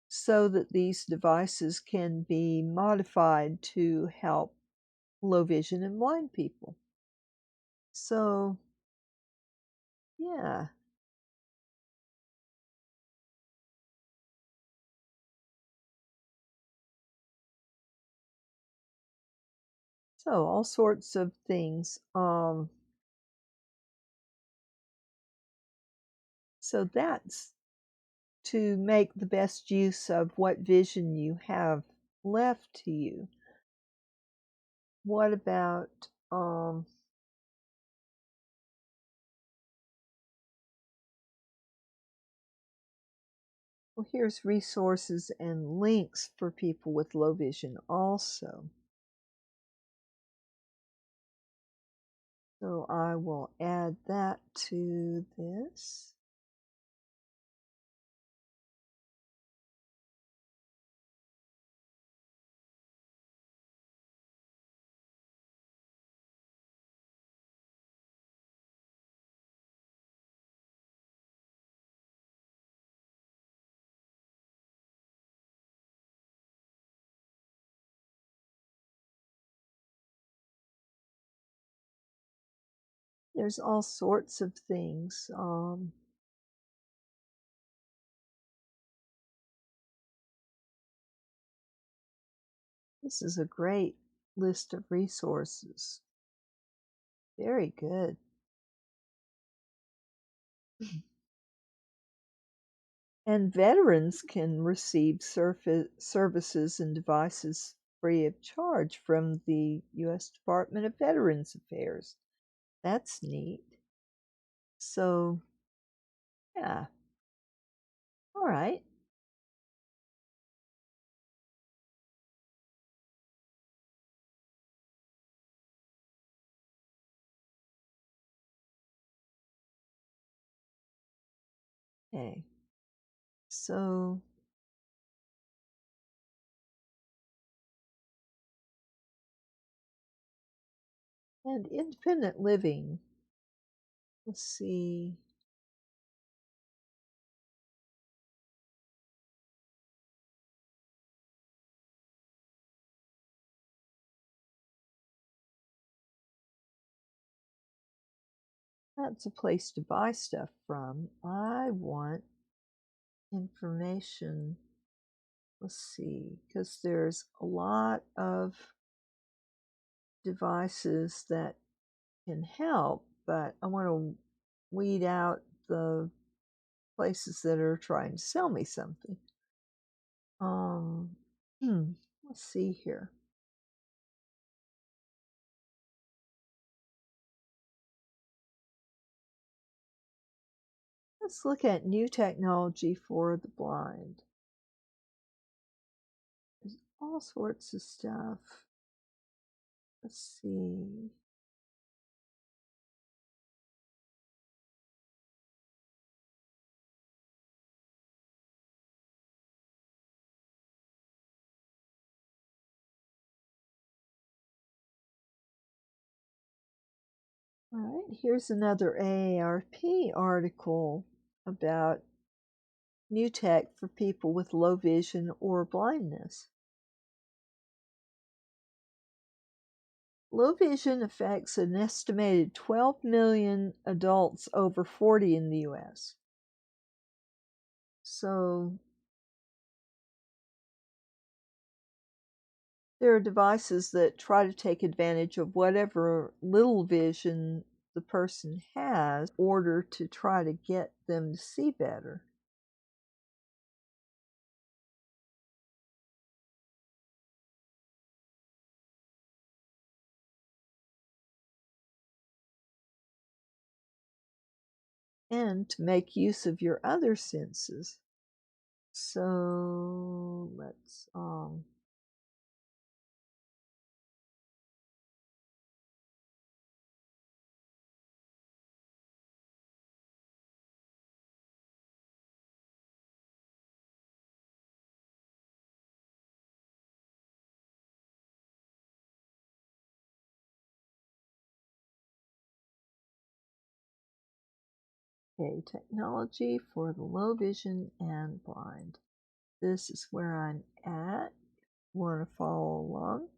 so that these devices can be modified to help low vision and blind people. So, yeah. So all sorts of things. So that's to make the best use of what vision you have left to you. What about well, here's resources and links for people with low vision also. So I will add that to this. There's all sorts of things. This is a great list of resources. Very good. And veterans can receive services and devices free of charge from the U.S. Department of Veterans Affairs. That's neat. So, yeah. All right. Okay. So, and independent living. Let's see. That's a place to buy stuff from. I want information. Let's see, because there's a lot of devices that can help, but I want to weed out the places that are trying to sell me something. Um, let's see here. Let's look at new technology for the blind. There's all sorts of stuff. Let's see. All right, here's another AARP article about new tech for people with low vision or blindness. Low vision affects an estimated 12 million adults over 40 in the US. So there are devices that try to take advantage of whatever little vision the person has in order to try to get them to see better. And to make use of your other senses. So let's okay, technology for the low vision and blind. This is where I'm at. Want to follow along?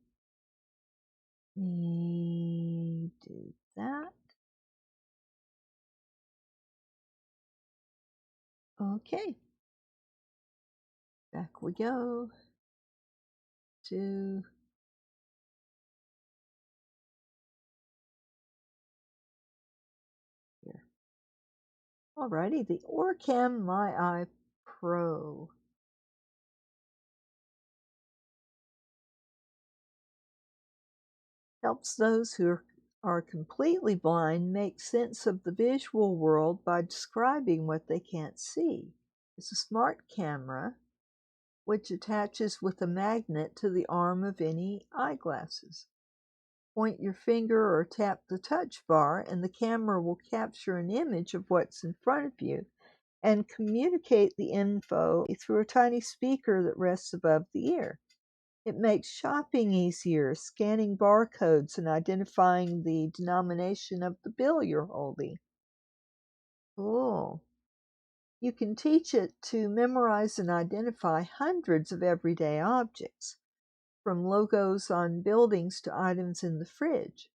Me do that. Okay. Back we go to Alrighty, the Orcam My Eye Pro. Helps those who are completely blind make sense of the visual world by describing what they can't see. It's a smart camera which attaches with a magnet to the arm of any eyeglasses. Point your finger or tap the touch bar and the camera will capture an image of what's in front of you and communicate the info through a tiny speaker that rests above the ear. It makes shopping easier, scanning barcodes and identifying the denomination of the bill you're holding. Cool. You can teach it to memorize and identify hundreds of everyday objects, from logos on buildings to items in the fridge.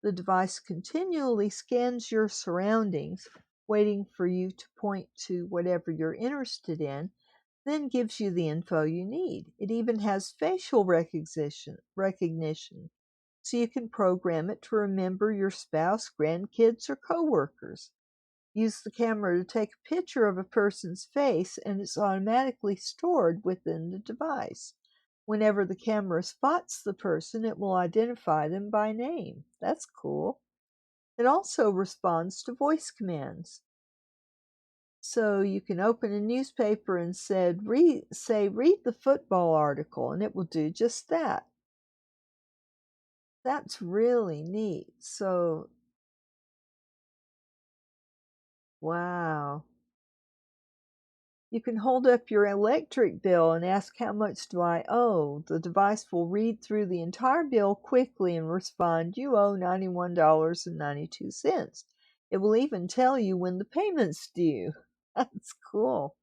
The device continually scans your surroundings, waiting for you to point to whatever you're interested in, then gives you the info you need. It even has facial recognition, so you can program it to remember your spouse, grandkids, or coworkers. Use the camera to take a picture of a person's face, and it's automatically stored within the device. Whenever the camera spots the person, it will identify them by name. That's cool. It also responds to voice commands. So you can open a newspaper and read the football article, and it will do just that. That's really neat. So, wow. You can hold up your electric bill and ask how much do I owe. The device will read through the entire bill quickly and respond, you owe $91.92. It will even tell you when the payment's due. That's cool.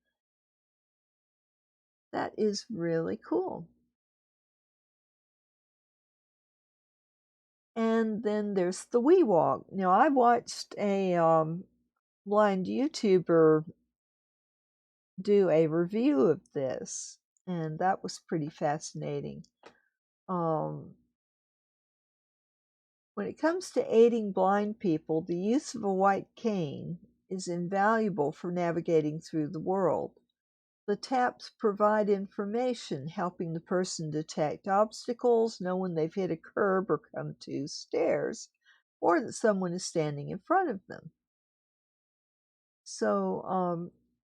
That is really cool. And then there's the Wee Walk. Now, I watched a blind YouTuber do a review of this, and that was pretty fascinating. When it comes to aiding blind people, the use of a white cane is invaluable for navigating through the world. The taps provide information, helping the person detect obstacles, know when they've hit a curb or come to stairs, or that someone is standing in front of them. So,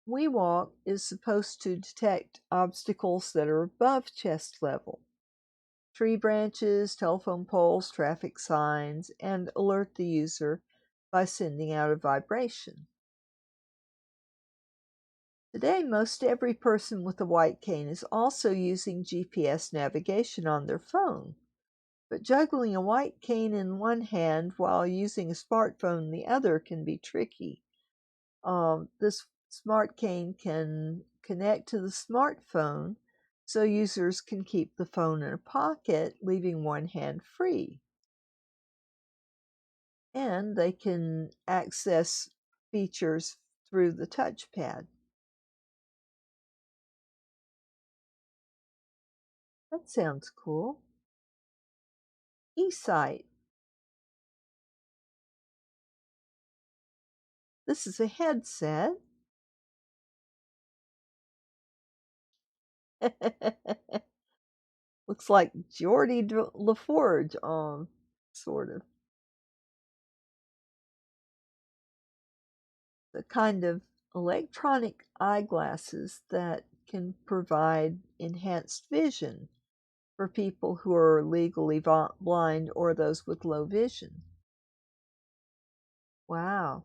We Walk is supposed to detect obstacles that are above chest level, tree branches, telephone poles, traffic signs, and alert the user by sending out a vibration. Today, most every person with a white cane is also using GPS navigation on their phone. But juggling a white cane in one hand while using a smartphone in the other can be tricky. This smart cane can connect to the smartphone so users can keep the phone in a pocket, leaving one hand free. And they can access features through the touchpad. That sounds cool. eSight. This is a headset. Looks like Geordie LaForge, sort of. The kind of electronic eyeglasses that can provide enhanced vision for people who are legally blind or those with low vision. Wow.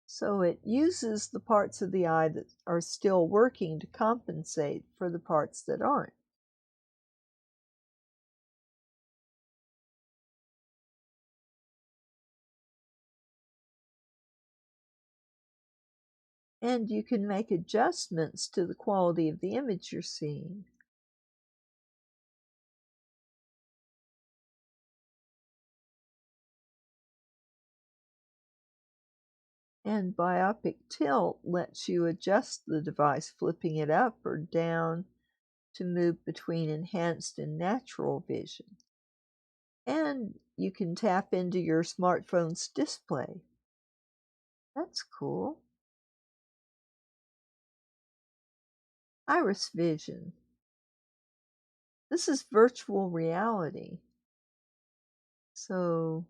So it uses the parts of the eye that are still working to compensate for the parts that aren't. And you can make adjustments to the quality of the image you're seeing. And biopic tilt lets you adjust the device, flipping it up or down to move between enhanced and natural vision. And you can tap into your smartphone's display. That's cool. Iris vision. This is virtual reality. So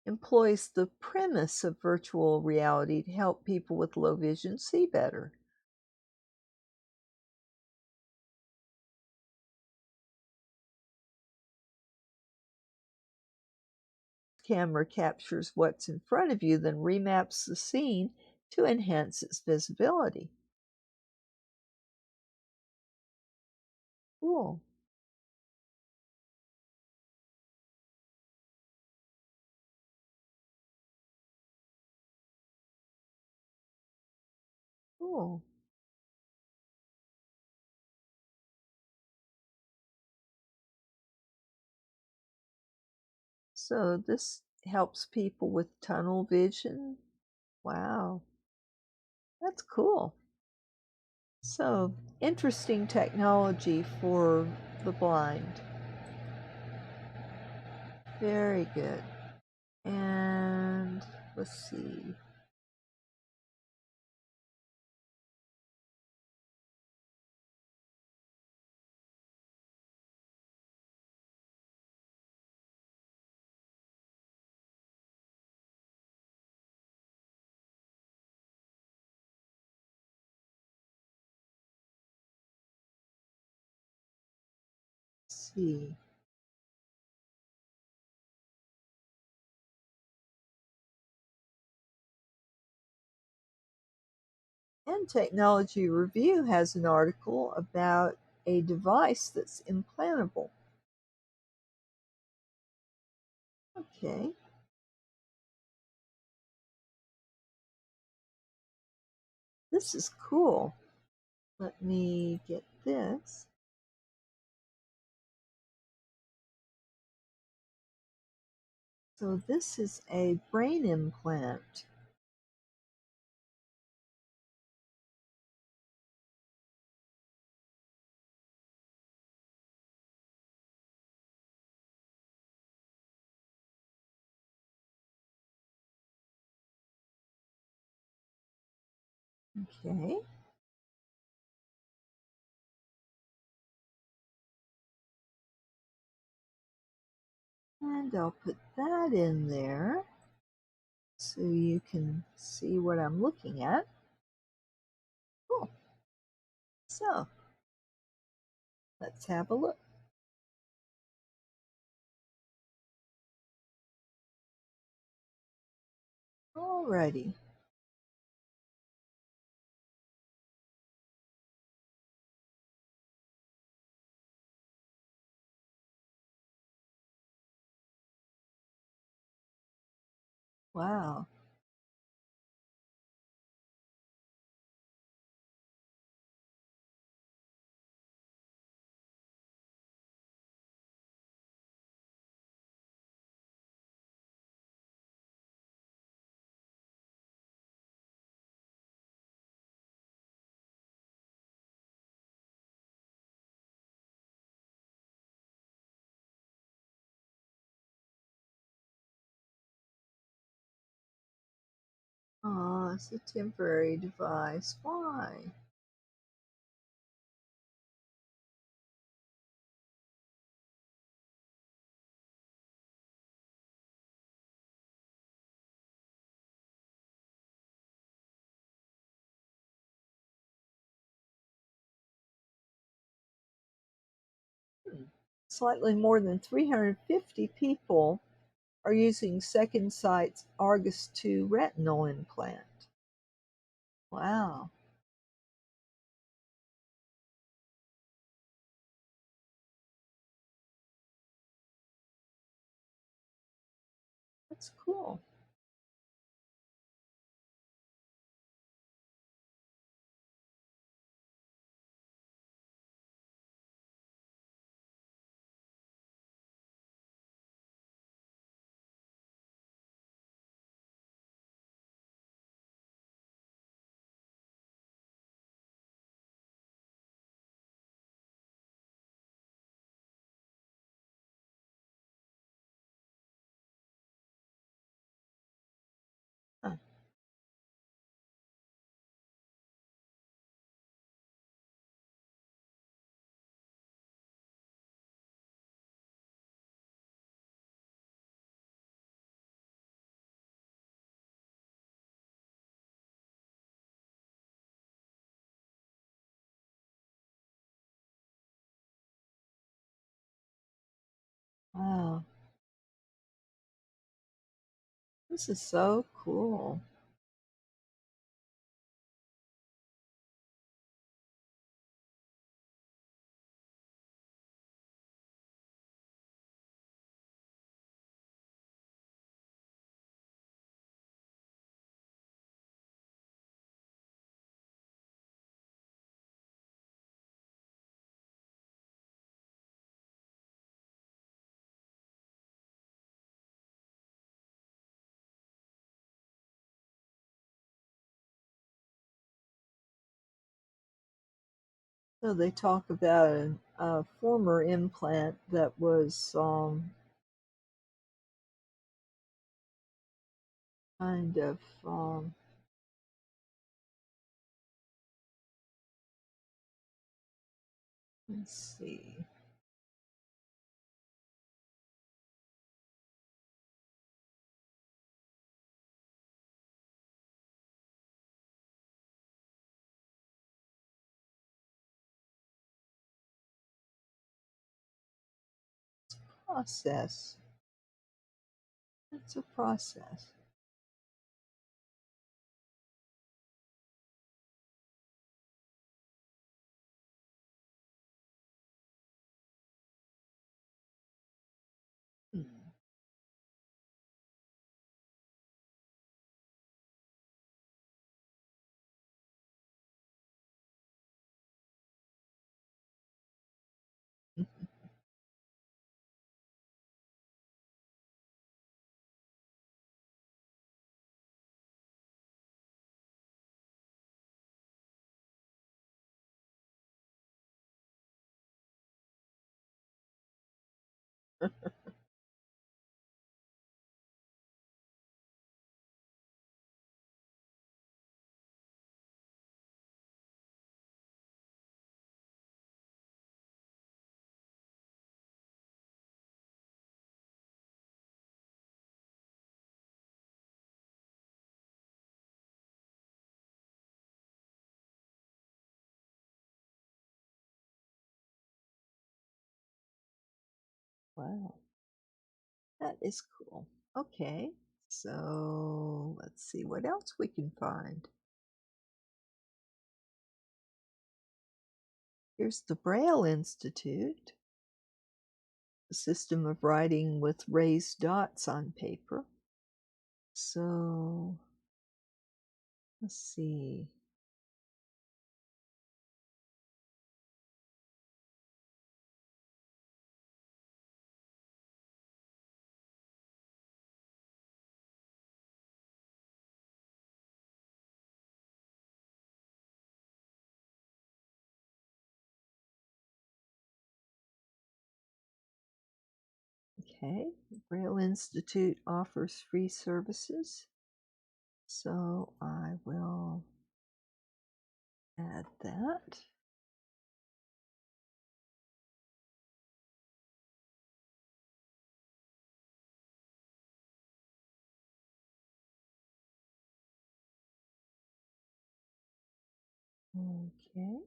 employs the premise of virtual reality to help people with low vision see better. Camera captures what's in front of you, then remaps the scene to enhance its visibility. Cool. Cool. So this helps people with tunnel vision. Wow, that's cool. So interesting technology for the blind. Very good. And let's see. Let's see. And Technology Review has an article about a device that's implantable. Okay. This is cool. Let me get this. So this is a brain implant. Okay. And I'll put that in there so you can see what I'm looking at. Cool. So let's have a look. Alrighty. Wow. Oh, it's a temporary device. Why? Slightly more than 350 people are using Second Sight's Argus 2 retinal implant. Wow. That's cool. This is so cool. So they talk about a former implant that was kind of let's see. Process. It's a process. Hmm. Wow, that is cool. Okay, so let's see what else we can find. Here's the Braille Institute, a system of writing with raised dots on paper. So let's see. Okay, Braille Institute offers free services, so I will add that. Okay.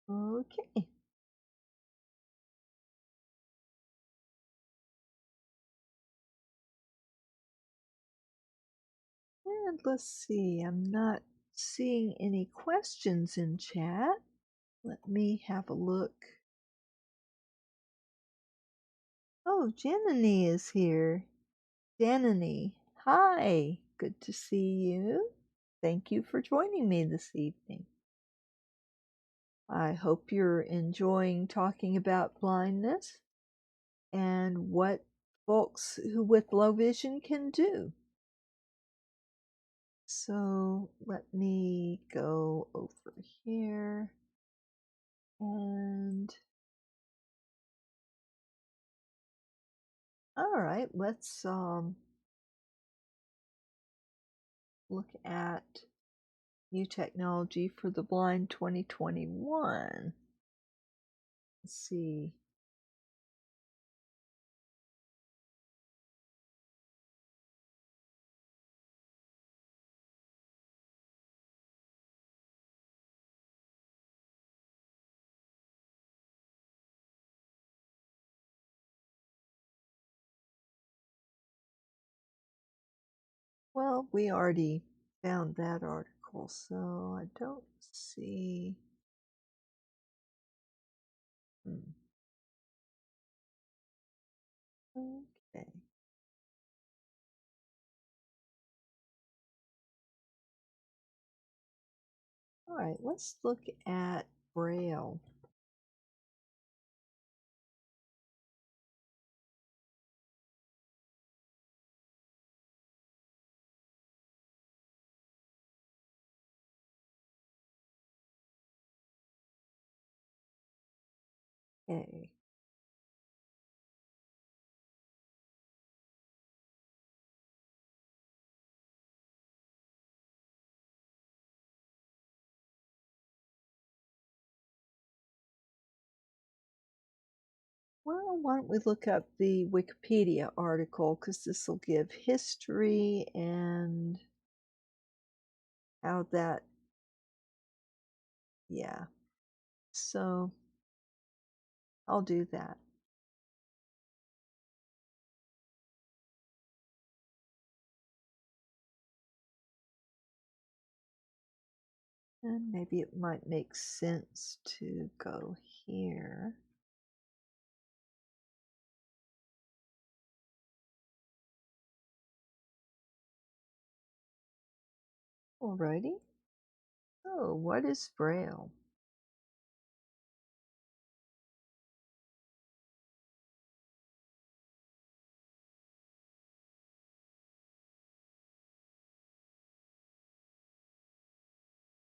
Okay. And let's see, I'm not seeing any questions in chat. Let me have a look. Oh, Janany is here. Janany, hi. Good to see you. Thank you for joining me this evening. I hope you're enjoying talking about blindness and what folks who with low vision can do. So let me go over here and all right, let's look at new technology for the blind 2021. Let's see. Well, we already found that article, so I don't see. Okay. All right, let's look at Braille. Okay. Well, why don't we look up the Wikipedia article, because this will give history and how that, yeah. So I'll do that. And maybe it might make sense to go here. Alrighty. So, what is Braille?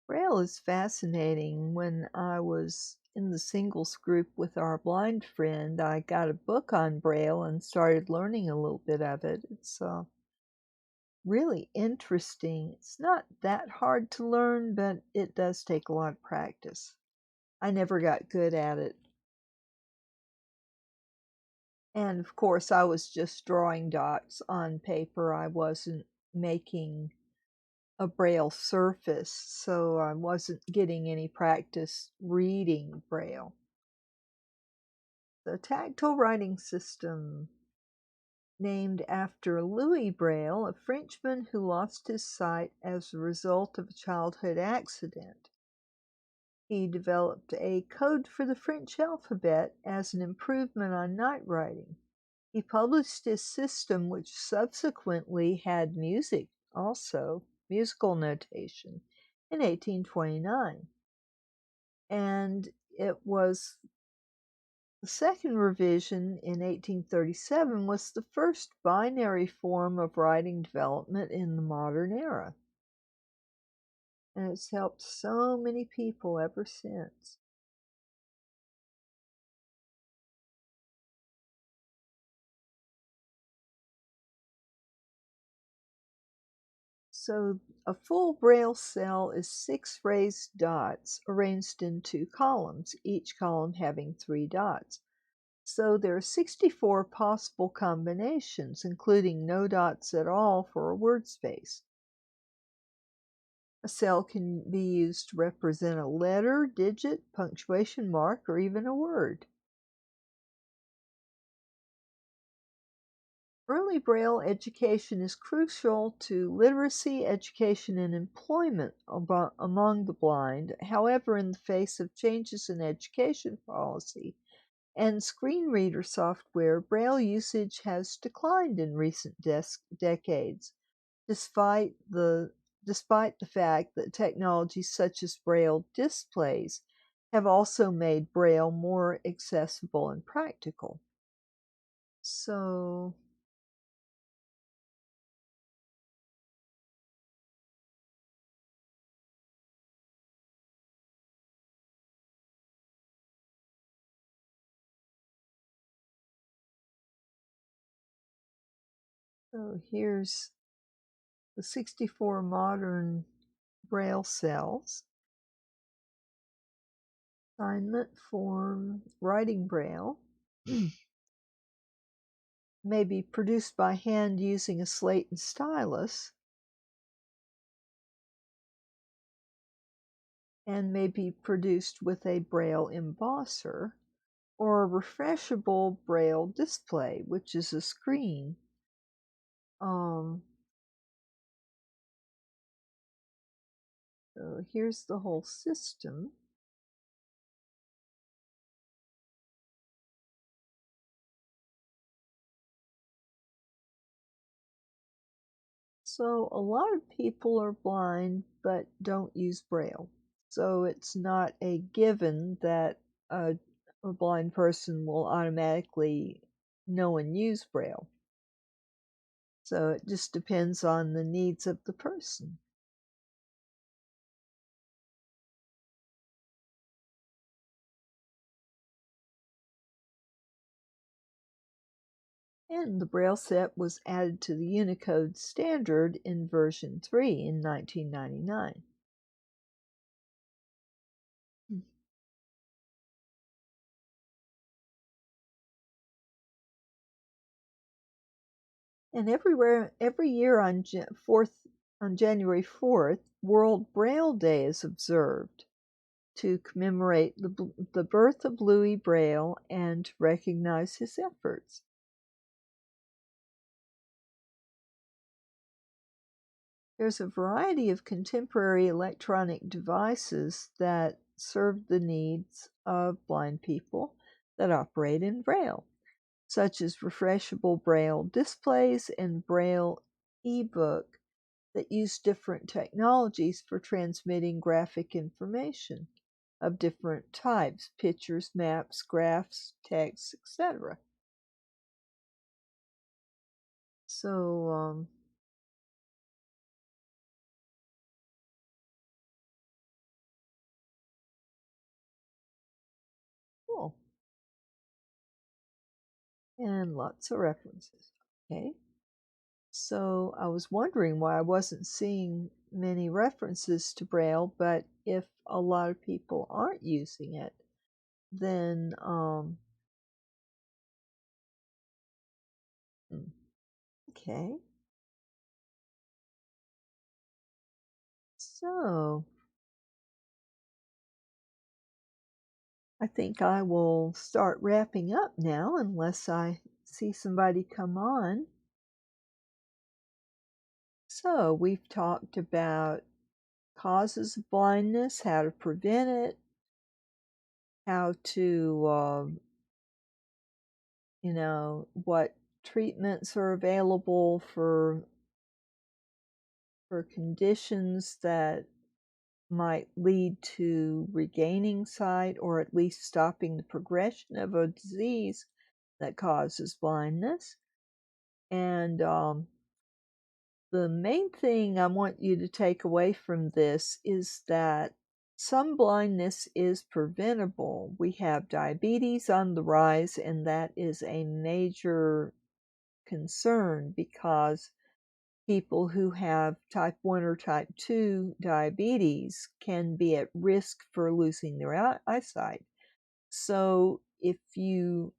Braille is fascinating. When I was in the singles group with our blind friend, I got a book on Braille and started learning a little bit of it. It's really interesting. It's not that hard to learn, but it does take a lot of practice. I never got good at it. And of course, I was just drawing dots on paper. I wasn't making a Braille surface, so I wasn't getting any practice reading Braille. The tactile writing system, named after Louis Braille, a Frenchman who lost his sight as a result of a childhood accident. He developed a code for the French alphabet as an improvement on night writing. He published his system, which subsequently had music also, musical notation, in 1829. And it was the second revision in 1837 was the first binary form of writing development in the modern era. And it's helped so many people ever since. So a full Braille cell is 6 raised dots arranged in 2 columns, each column having 3 dots. So there are 64 possible combinations, including no dots at all for a word space. A cell can be used to represent a letter, digit, punctuation mark, or even a word. Early Braille education is crucial to literacy, education, and employment among the blind. However, in the face of changes in education policy and screen reader software, Braille usage has declined in recent decades, despite the fact that technologies such as Braille displays have also made Braille more accessible and practical. So here's the 64 modern Braille cells. Assignment form writing Braille may be produced by hand using a slate and stylus, and may be produced with a Braille embosser or a refreshable Braille display, which is a screen. So here's the whole system. So a lot of people are blind but don't use Braille. So it's not a given that a, a blind person will automatically know and use Braille. So it just depends on the needs of the person. And the Braille set was added to the Unicode standard in version 3 in 1999. And every year on January 4th, World Braille Day is observed to commemorate the birth of Louis Braille and to recognize his efforts. There's a variety of contemporary electronic devices that serve the needs of blind people that operate in Braille, such as refreshable Braille displays and Braille ebook that use different technologies for transmitting graphic information of different types: pictures, maps, graphs, text, etc. So, cool. And lots of references. Okay. So I was wondering why I wasn't seeing many references to Braille, but if a lot of people aren't using it, then okay. So I think I will start wrapping up now unless I see somebody come on. So we've talked about causes of blindness, how to prevent it, how to, what treatments are available for conditions that might lead to regaining sight or at least stopping the progression of a disease that causes blindness. And the main thing I want you to take away from this is that some blindness is preventable. We have diabetes on the rise, and that is a major concern because people who have type 1 or type 2 diabetes can be at risk for losing their eyesight. So if you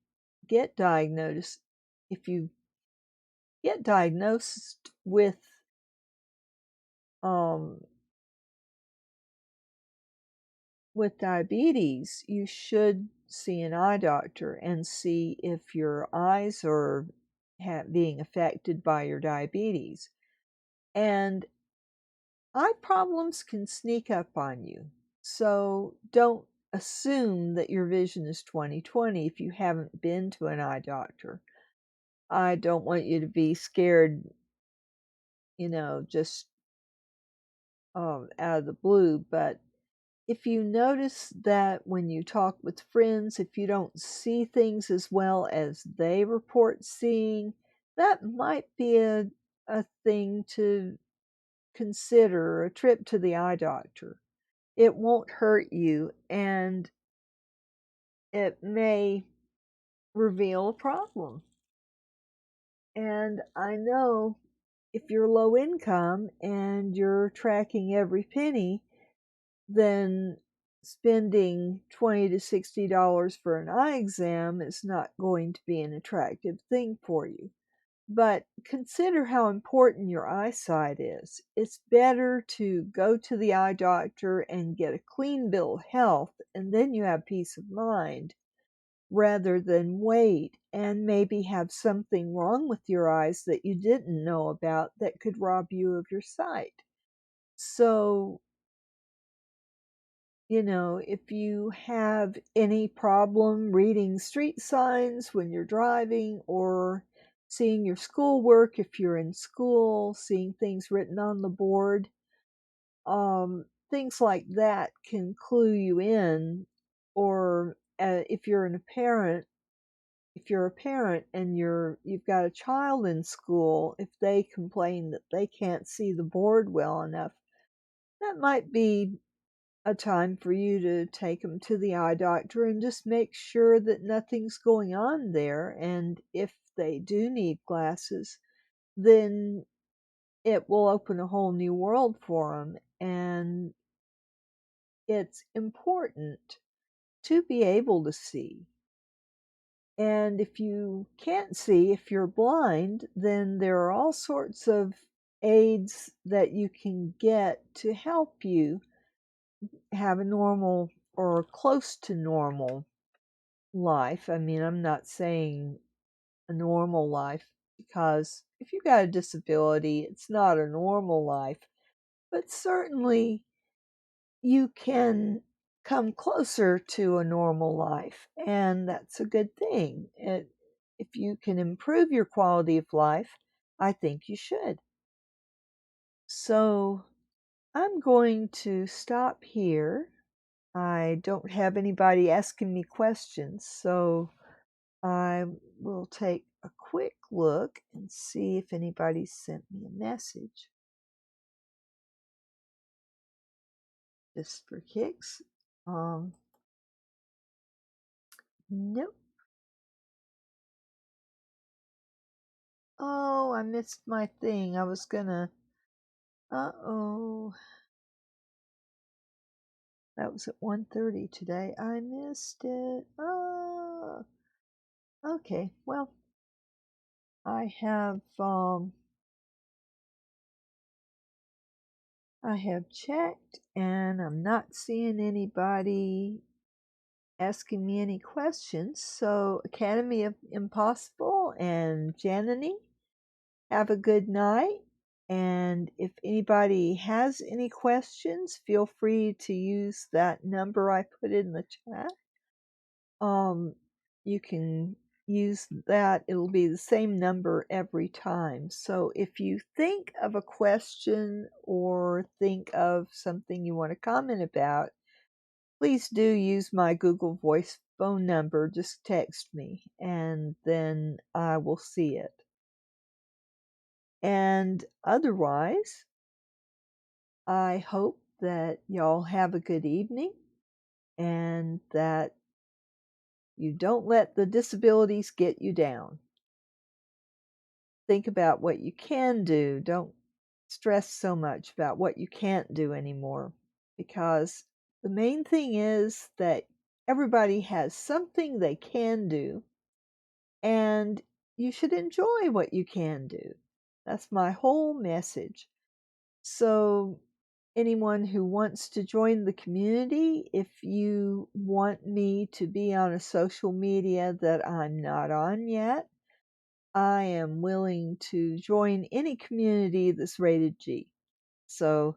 get diagnosed um, with diabetes, you should see an eye doctor and see if your eyes are being affected by your diabetes. And eye problems can sneak up on you. So don't assume that your vision is 20/20 if you haven't been to an eye doctor. I don't want you to be scared, just out of the blue. But if you notice that when you talk with friends, if you don't see things as well as they report seeing, that might be a thing to consider, a trip to the eye doctor. It won't hurt you, and it may reveal a problem. And I know if you're low income and you're tracking every penny, then spending $20 to $60 for an eye exam is not going to be an attractive thing for you. But consider how important your eyesight is. It's better to go to the eye doctor and get a clean bill of health, and then you have peace of mind, rather than wait and maybe have something wrong with your eyes that you didn't know about that could rob you of your sight. So if you have any problem reading street signs when you're driving or seeing your schoolwork if you're in school, seeing things written on the board, things like that can clue you in. Or if you're a parent and you've got a child in school, if they complain that they can't see the board well enough, that might be a time for you to take them to the eye doctor and just make sure that nothing's going on there. And if they do need glasses, then it will open a whole new world for them. And it's important to be able to see. And if you can't see, if you're blind, then there are all sorts of aids that you can get to help you have a normal or close to normal life. I mean, I'm not saying a normal life, because if you've got a disability, it's not a normal life, but certainly you can come closer to a normal life, and that's a good thing. If you can improve your quality of life, I think you should. So I'm going to stop here. I don't have anybody asking me questions, so I will take a quick look and see if anybody sent me a message. Just for kicks. Nope. Oh, I missed my thing. I was gonna. Uh-oh. That was at 1:30 today. I missed it. Oh. Okay. Well, I have checked, and I'm not seeing anybody asking me any questions. So, Academy of Impossible and Janany, have a good night. And if anybody has any questions, feel free to use that number I put in the chat. You can use that. It'll be the same number every time. So if you think of a question or think of something you want to comment about, please do use my Google Voice phone number. Just text me, and then I will see it. And otherwise, I hope that y'all have a good evening, and that you don't let the disabilities get you down. Think about what you can do. Don't stress so much about what you can't do anymore, because the main thing is that everybody has something they can do, and you should enjoy what you can do. That's my whole message. So anyone who wants to join the community, if you want me to be on a social media that I'm not on yet, I am willing to join any community that's rated G. So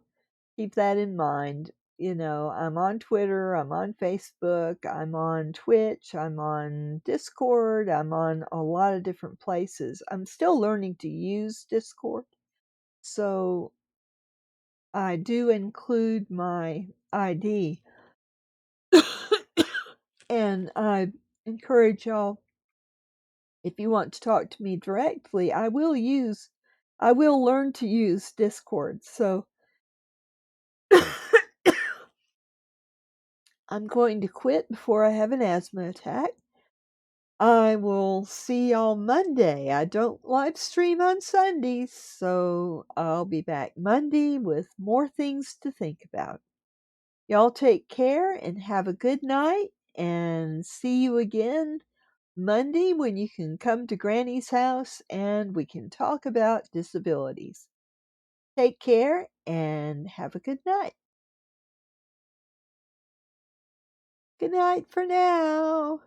keep that in mind. I'm on Twitter, I'm on Facebook, I'm on Twitch, I'm on Discord, I'm on a lot of different places. I'm still learning to use Discord. So I do include my ID. And I encourage y'all, if you want to talk to me directly, I will learn to use Discord. So I'm going to quit before I have an asthma attack. I will see y'all Monday. I don't live stream on Sundays, so I'll be back Monday with more things to think about. Y'all take care and have a good night, and see you again Monday when you can come to Granny's house and we can talk about disabilities. Take care and have a good night. Good night for now.